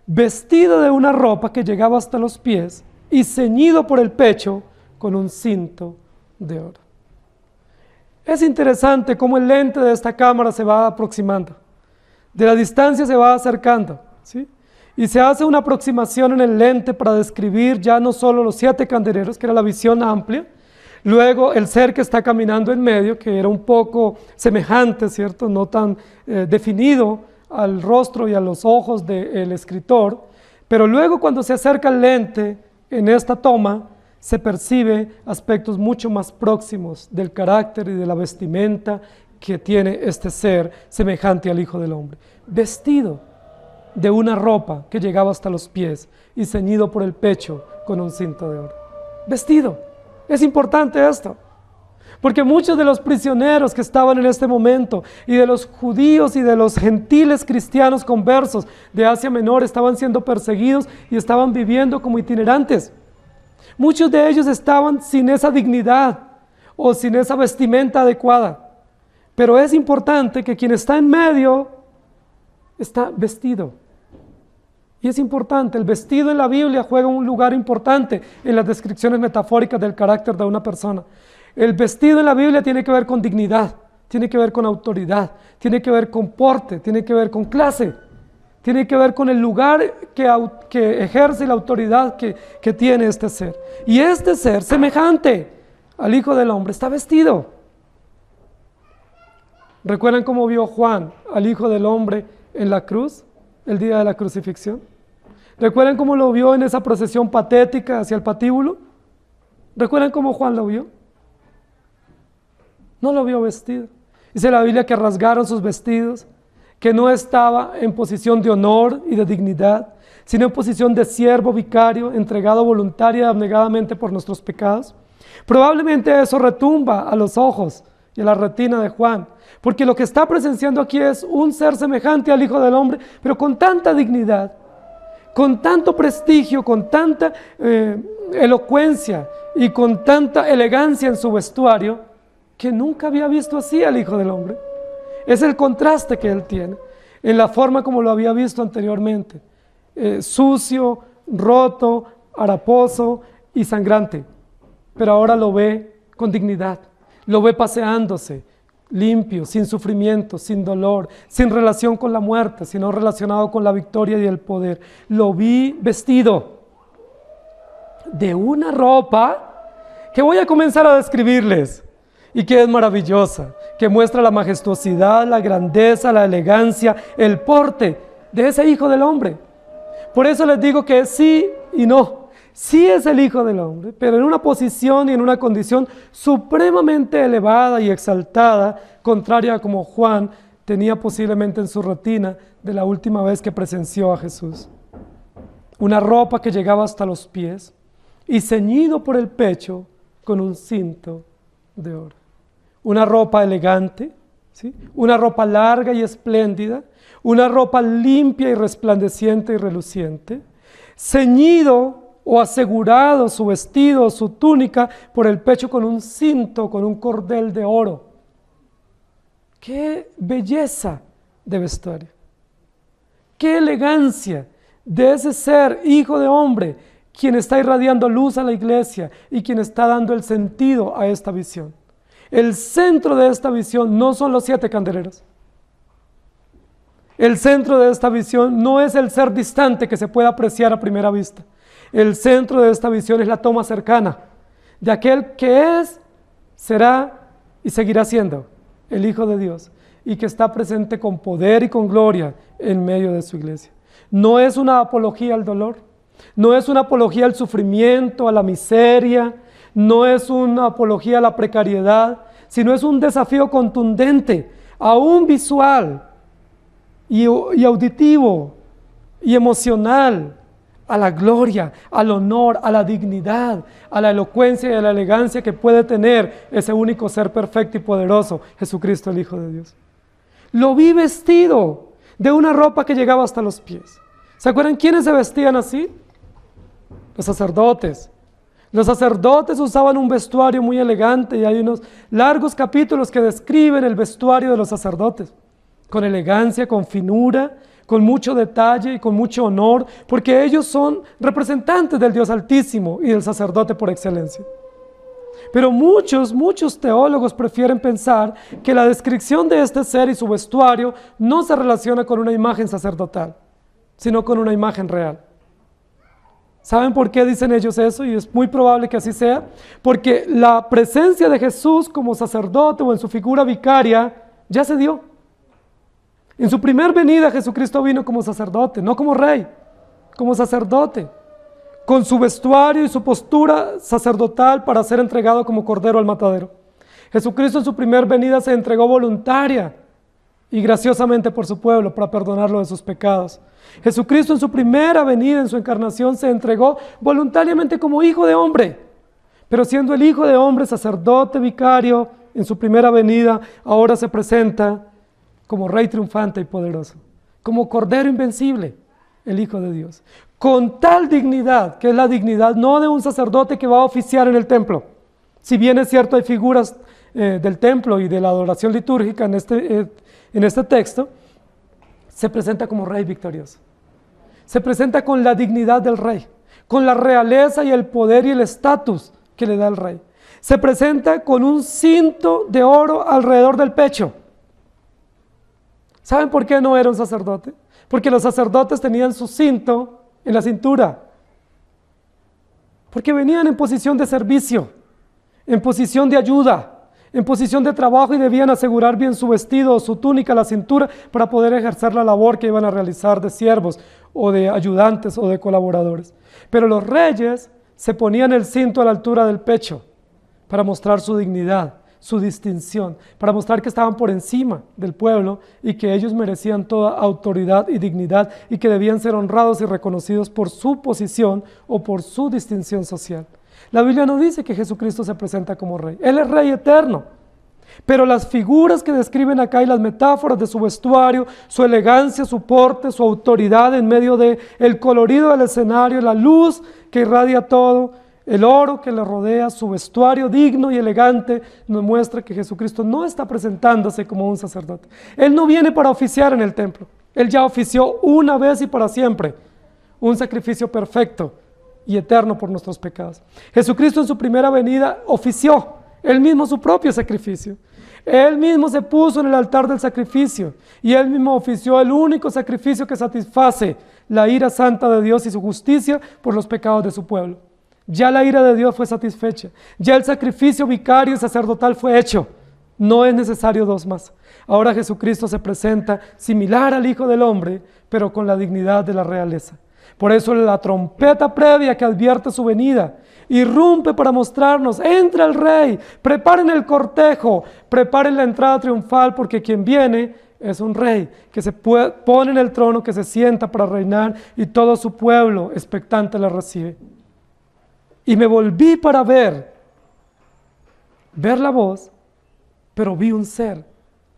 vestido de una ropa que llegaba hasta los pies y ceñido por el pecho con un cinto de oro. Es interesante cómo el lente de esta cámara se va aproximando, de la distancia se va acercando, ¿sí? Y se hace una aproximación en el lente para describir ya no solo los 7 candeleros, que era la visión amplia, luego el ser que está caminando en medio, que era un poco semejante, ¿cierto? No tan definido al rostro y a los ojos del escritor, pero luego cuando se acerca el lente en esta toma, se percibe aspectos mucho más próximos del carácter y de la vestimenta que tiene este ser semejante al Hijo del Hombre, vestido de una ropa que llegaba hasta los pies y ceñido por el pecho con un cinto de oro. Vestido. Es importante esto, porque muchos de los prisioneros que estaban en este momento, y de los judíos y de los gentiles cristianos conversos de Asia Menor, estaban siendo perseguidos y estaban viviendo como itinerantes. Muchos de ellos estaban sin esa dignidad o sin esa vestimenta adecuada, pero es importante que quien está en medio está vestido. Y es importante, el vestido en la Biblia juega un lugar importante en las descripciones metafóricas del carácter de una persona. El vestido en la Biblia tiene que ver con dignidad, tiene que ver con autoridad, tiene que ver con porte, tiene que ver con clase, tiene que ver con el lugar que ejerce la autoridad que tiene este ser. Y este ser, semejante al Hijo del Hombre, está vestido. ¿Recuerdan cómo vio Juan al Hijo del Hombre en la cruz, el día de la crucifixión? ¿Recuerdan cómo lo vio en esa procesión patética hacia el patíbulo? ¿Recuerdan cómo Juan lo vio? No lo vio vestido. Dice la Biblia que rasgaron sus vestidos, que no estaba en posición de honor y de dignidad, sino en posición de siervo vicario, entregado voluntaria y abnegadamente por nuestros pecados. Probablemente eso retumba a los ojos y a la retina de Juan, porque lo que está presenciando aquí es un ser semejante al Hijo del Hombre, pero con tanta dignidad, con tanto prestigio, con tanta elocuencia y con tanta elegancia en su vestuario, que nunca había visto así al Hijo del Hombre. Es el contraste que él tiene, en la forma como lo había visto anteriormente, sucio, roto, haraposo y sangrante, pero ahora lo ve con dignidad, lo ve paseándose, limpio, sin sufrimiento, sin dolor, sin relación con la muerte, sino relacionado con la victoria y el poder. Lo vi vestido de una ropa que voy a comenzar a describirles y que es maravillosa, que muestra la majestuosidad, la grandeza, la elegancia, el porte de ese Hijo del Hombre. Por eso les digo que es sí y no. Sí es el Hijo del Hombre, pero en una posición y en una condición supremamente elevada y exaltada, contraria a como Juan tenía posiblemente en su retina de la última vez que presenció a Jesús. Una ropa que llegaba hasta los pies y ceñido por el pecho con un cinto de oro. Una ropa elegante, ¿sí? Una ropa larga y espléndida, una ropa limpia y resplandeciente y reluciente, ceñido o asegurado su vestido o su túnica por el pecho con un cinto, con un cordel de oro. ¡Qué belleza de vestuario! ¡Qué elegancia de ese ser, Hijo de Hombre, quien está irradiando luz a la iglesia y quien está dando el sentido a esta visión! El centro de esta visión no son los 7 candeleros. El centro de esta visión no es el ser distante que se puede apreciar a primera vista. El centro de esta visión es la toma cercana de aquel que es, será y seguirá siendo el Hijo de Dios y que está presente con poder y con gloria en medio de su iglesia. No es una apología al dolor, no es una apología al sufrimiento, a la miseria, no es una apología a la precariedad, sino es un desafío contundente, aún visual y auditivo y emocional, a la gloria, al honor, a la dignidad, a la elocuencia y a la elegancia que puede tener ese único ser perfecto y poderoso, Jesucristo el Hijo de Dios. Lo vi vestido de una ropa que llegaba hasta los pies. ¿Se acuerdan quiénes se vestían así? Los sacerdotes. Los sacerdotes usaban un vestuario muy elegante y hay unos largos capítulos que describen el vestuario de los sacerdotes, con elegancia, con finura, con mucho detalle y con mucho honor, porque ellos son representantes del Dios Altísimo y del sacerdote por excelencia. Pero muchos teólogos prefieren pensar que la descripción de este ser y su vestuario no se relaciona con una imagen sacerdotal, sino con una imagen real. ¿Saben por qué dicen ellos eso? Y es muy probable que así sea, porque la presencia de Jesús como sacerdote o en su figura vicaria ya se dio. En su primer venida Jesucristo vino como sacerdote, no como rey, como sacerdote, con su vestuario y su postura sacerdotal para ser entregado como cordero al matadero. Jesucristo en su primer venida se entregó voluntaria y graciosamente por su pueblo para perdonarlo de sus pecados. Jesucristo en su primera venida, en su encarnación, se entregó voluntariamente como Hijo de Hombre, pero siendo el Hijo de Hombre, sacerdote, vicario, en su primera venida, ahora se presenta como Rey triunfante y poderoso, como Cordero invencible, el Hijo de Dios, con tal dignidad, que es la dignidad no de un sacerdote que va a oficiar en el templo. Si bien es cierto, hay figuras del templo y de la adoración litúrgica en este texto, se presenta como Rey victorioso. Se presenta con la dignidad del Rey, con la realeza y el poder y el estatus que le da el Rey. Se presenta con un cinto de oro alrededor del pecho. ¿Saben por qué no era un sacerdote? Porque los sacerdotes tenían su cinto en la cintura. Porque venían en posición de servicio, en posición de ayuda, en posición de trabajo y debían asegurar bien su vestido o su túnica a la cintura para poder ejercer la labor que iban a realizar de siervos o de ayudantes o de colaboradores. Pero los reyes se ponían el cinto a la altura del pecho para mostrar su dignidad, su distinción, para mostrar que estaban por encima del pueblo y que ellos merecían toda autoridad y dignidad y que debían ser honrados y reconocidos por su posición o por su distinción social. La Biblia no dice que Jesucristo se presenta como rey, Él es rey eterno, pero las figuras que describen acá y las metáforas de su vestuario, su elegancia, su porte, su autoridad en medio del colorido del escenario, la luz que irradia todo, el oro que le rodea, su vestuario digno y elegante, nos muestra que Jesucristo no está presentándose como un sacerdote. Él no viene para oficiar en el templo, Él ya ofició una vez y para siempre, un sacrificio perfecto y eterno por nuestros pecados. Jesucristo en su primera venida ofició Él mismo su propio sacrificio. Él mismo se puso en el altar del sacrificio y Él mismo ofició el único sacrificio que satisface la ira santa de Dios y su justicia por los pecados de su pueblo. Ya la ira de Dios fue satisfecha, ya el sacrificio vicario y sacerdotal fue hecho. No es necesario dos más. Ahora Jesucristo se presenta similar al Hijo del Hombre, pero con la dignidad de la realeza. Por eso la trompeta previa que advierte su venida irrumpe para mostrarnos: entra el Rey, preparen el cortejo, preparen la entrada triunfal, porque quien viene es un Rey que se pone en el trono, que se sienta para reinar y todo su pueblo expectante le recibe. Y me volví para ver la voz, pero vi un ser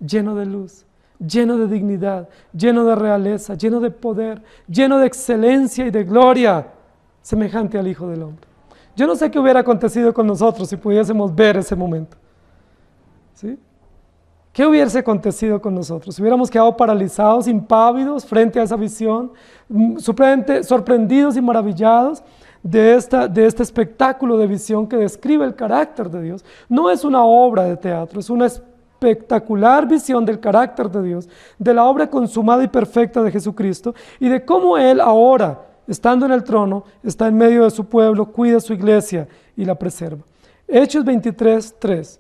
lleno de luz, lleno de dignidad, lleno de realeza, lleno de poder, lleno de excelencia y de gloria, semejante al Hijo del Hombre. Yo no sé qué hubiera acontecido con nosotros si pudiésemos ver ese momento. ¿Sí? ¿Qué hubiese acontecido con nosotros? Si hubiéramos quedado paralizados, impávidos frente a esa visión, sorprendidos y maravillados de este espectáculo de visión que describe el carácter de Dios. No es una obra de teatro, es una espectacular visión del carácter de Dios, de la obra consumada y perfecta de Jesucristo y de cómo Él ahora, estando en el trono, está en medio de su pueblo, cuida su iglesia y la preserva. Hechos 23:3.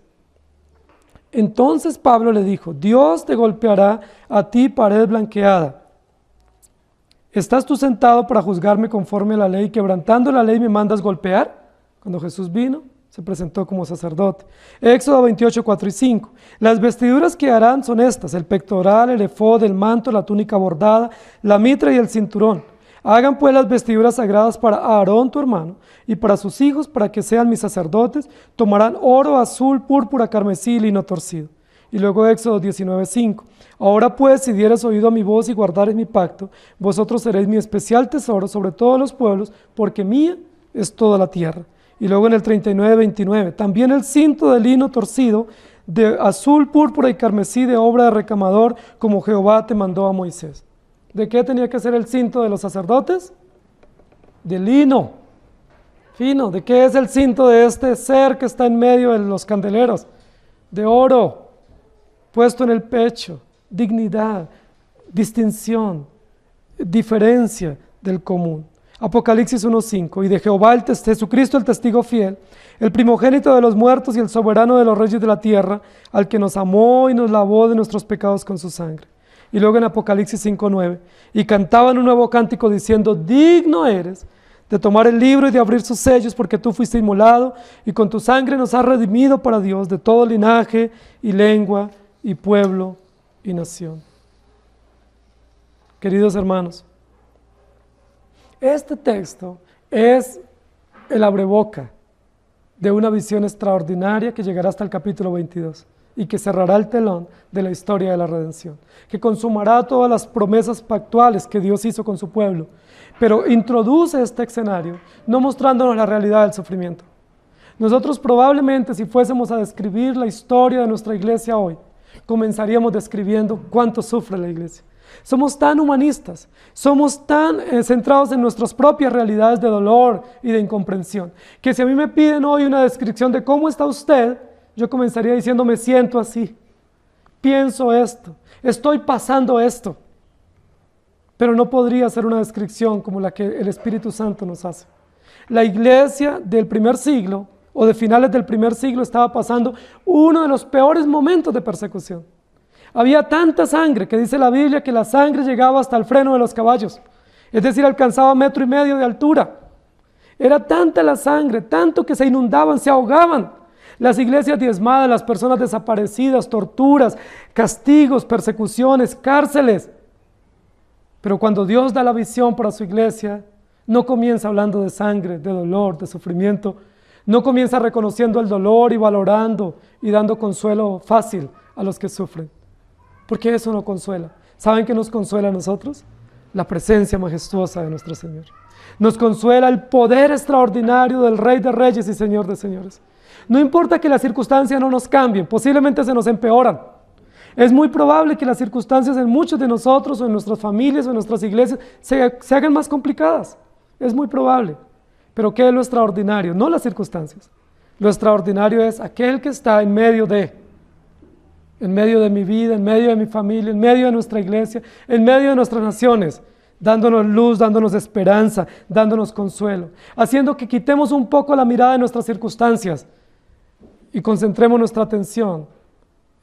Entonces Pablo le dijo: Dios te golpeará a ti, pared blanqueada. ¿Estás tú sentado para juzgarme conforme a la ley? Quebrantando la ley me mandas golpear. Cuando Jesús vino, se presentó como sacerdote. Éxodo 28, 4 y 5. Las vestiduras que harán son estas: el pectoral, el efod, el manto, la túnica bordada, la mitra y el cinturón. Hagan pues las vestiduras sagradas para Aarón tu hermano y para sus hijos, para que sean mis sacerdotes. Tomarán oro, azul, púrpura, carmesí y lino torcido. Y luego Éxodo 19:5. Ahora pues, si dieres oído a mi voz y guardares mi pacto, vosotros seréis mi especial tesoro sobre todos los pueblos, porque mía es toda la tierra. Y luego en el 39:29. También el cinto de lino torcido, de azul, púrpura y carmesí, de obra de recamador, como Jehová te mandó a Moisés. ¿De qué tenía que ser el cinto de los sacerdotes? De lino fino. ¿De qué es el cinto de este ser que está en medio de los candeleros? De oro, puesto en el pecho. Dignidad, distinción, diferencia del común. Apocalipsis 1:5. Y de Jehová Jesucristo el testigo fiel, el primogénito de los muertos y el soberano de los reyes de la tierra, al que nos amó y nos lavó de nuestros pecados con su sangre. Y luego en Apocalipsis 5:9. Y cantaban un nuevo cántico diciendo: digno eres de tomar el libro y de abrir sus sellos, porque tú fuiste inmolado y con tu sangre nos has redimido para Dios de todo linaje y lengua y pueblo y nación. Queridos hermanos, este texto es el abreboca de una visión extraordinaria que llegará hasta el capítulo 22 y que cerrará el telón de la historia de la redención, que consumará todas las promesas pactuales que Dios hizo con su pueblo, pero introduce este escenario no mostrándonos la realidad del sufrimiento. Nosotros probablemente, si fuésemos a describir la historia de nuestra iglesia hoy, comenzaríamos describiendo cuánto sufre la iglesia. Somos tan humanistas, somos tan centrados en nuestras propias realidades de dolor y de incomprensión, que si a mí me piden hoy una descripción de cómo está usted, yo comenzaría diciendo: me siento así, pienso esto, estoy pasando esto. Pero no podría ser una descripción como la que el Espíritu Santo nos hace. La iglesia del primer siglo, o de finales del primer siglo, estaba pasando uno de los peores momentos de persecución. Había tanta sangre que dice la Biblia que la sangre llegaba hasta el freno de los caballos, es decir, alcanzaba 1,5 metros de altura. Era tanta la sangre, tanto que se inundaban, se ahogaban. Las iglesias diezmadas, las personas desaparecidas, torturas, castigos, persecuciones, cárceles. Pero cuando Dios da la visión para su iglesia, no comienza hablando de sangre, de dolor, de sufrimiento. No comienza reconociendo el dolor y valorando y dando consuelo fácil a los que sufren. Porque eso no consuela. ¿Saben qué nos consuela a nosotros? La presencia majestuosa de nuestro Señor. Nos consuela el poder extraordinario del Rey de Reyes y Señor de Señores. No importa que las circunstancias no nos cambien, posiblemente se nos empeoran. Es muy probable que las circunstancias en muchos de nosotros o en nuestras familias o en nuestras iglesias se hagan más complicadas. Es muy probable. Pero ¿qué es lo extraordinario? No las circunstancias. Lo extraordinario es aquel que está en medio de. en medio de mi vida, en medio de mi familia, en medio de nuestra iglesia, en medio de nuestras naciones, dándonos luz, dándonos esperanza, dándonos consuelo, haciendo que quitemos un poco la mirada de nuestras circunstancias y concentremos nuestra atención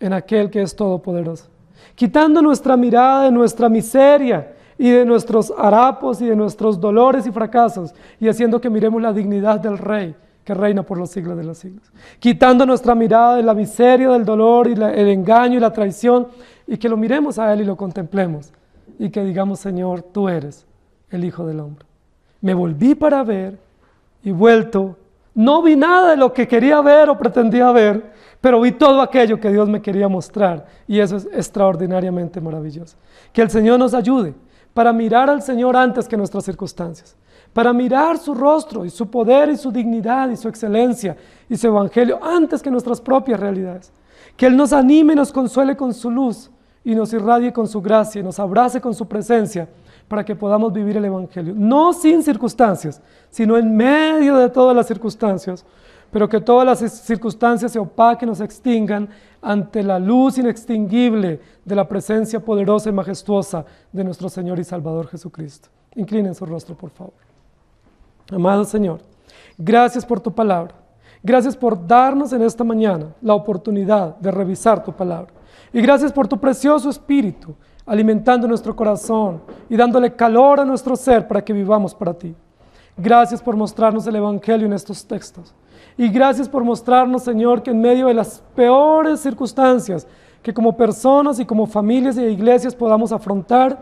en aquel que es todopoderoso, quitando nuestra mirada de nuestra miseria y de nuestros harapos y de nuestros dolores y fracasos, y haciendo que miremos la dignidad del Rey que reina por los siglos de los siglos, quitando nuestra mirada de la miseria, del dolor y el engaño y la traición, y que lo miremos a Él y lo contemplemos, y que digamos: Señor, tú eres el Hijo del Hombre. Me volví para ver, y vuelto, no vi nada de lo que quería ver o pretendía ver, pero vi todo aquello que Dios me quería mostrar, y eso es extraordinariamente maravilloso. Que el Señor nos ayude para mirar al Señor antes que nuestras circunstancias, para mirar su rostro y su poder y su dignidad y su excelencia y su evangelio antes que nuestras propias realidades. Que Él nos anime y nos consuele con su luz y nos irradie con su gracia y nos abrace con su presencia para que podamos vivir el evangelio, no sin circunstancias, sino en medio de todas las circunstancias, pero que todas las circunstancias se opaquen o se extingan ante la luz inextinguible de la presencia poderosa y majestuosa de nuestro Señor y Salvador Jesucristo. Inclinen su rostro, por favor. Amado Señor, gracias por tu palabra. Gracias por darnos en esta mañana la oportunidad de revisar tu palabra. Y gracias por tu precioso Espíritu, alimentando nuestro corazón y dándole calor a nuestro ser para que vivamos para ti. Gracias por mostrarnos el Evangelio en estos textos. Y gracias por mostrarnos, Señor, que en medio de las peores circunstancias que como personas y como familias y iglesias podamos afrontar,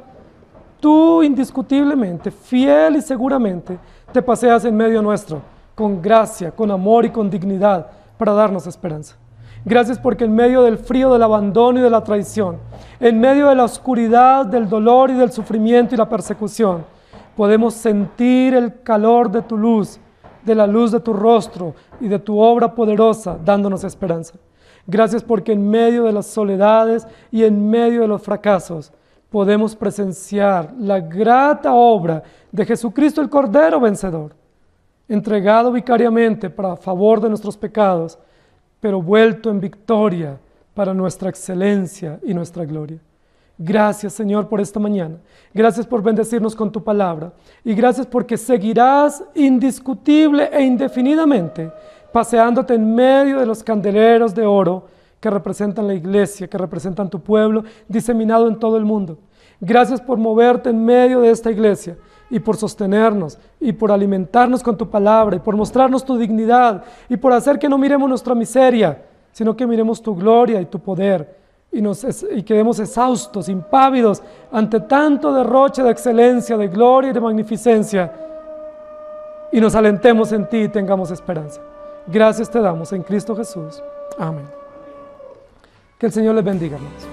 tú indiscutiblemente, fiel y seguramente, te paseas en medio nuestro, con gracia, con amor y con dignidad, para darnos esperanza. Gracias porque en medio del frío, del abandono y de la traición, en medio de la oscuridad, del dolor y del sufrimiento y la persecución, podemos sentir el calor de tu luz, de la luz de tu rostro y de tu obra poderosa, dándonos esperanza. Gracias porque en medio de las soledades y en medio de los fracasos, podemos presenciar la grata obra de Jesucristo el Cordero vencedor, entregado vicariamente para favor de nuestros pecados, pero vuelto en victoria para nuestra excelencia y nuestra gloria. Gracias, Señor, por esta mañana. Gracias por bendecirnos con tu palabra. Y gracias porque seguirás indiscutible e indefinidamente paseándote en medio de los candeleros de oro que representan la iglesia, que representan tu pueblo, diseminado en todo el mundo. Gracias por moverte en medio de esta iglesia y por sostenernos y por alimentarnos con tu palabra y por mostrarnos tu dignidad y por hacer que no miremos nuestra miseria, sino que miremos tu gloria y tu poder y quedemos exhaustos, impávidos ante tanto derroche de excelencia, de gloria y de magnificencia, y nos alentemos en ti y tengamos esperanza. Gracias te damos en Cristo Jesús. Amén. Que el Señor les bendiga, hermanos.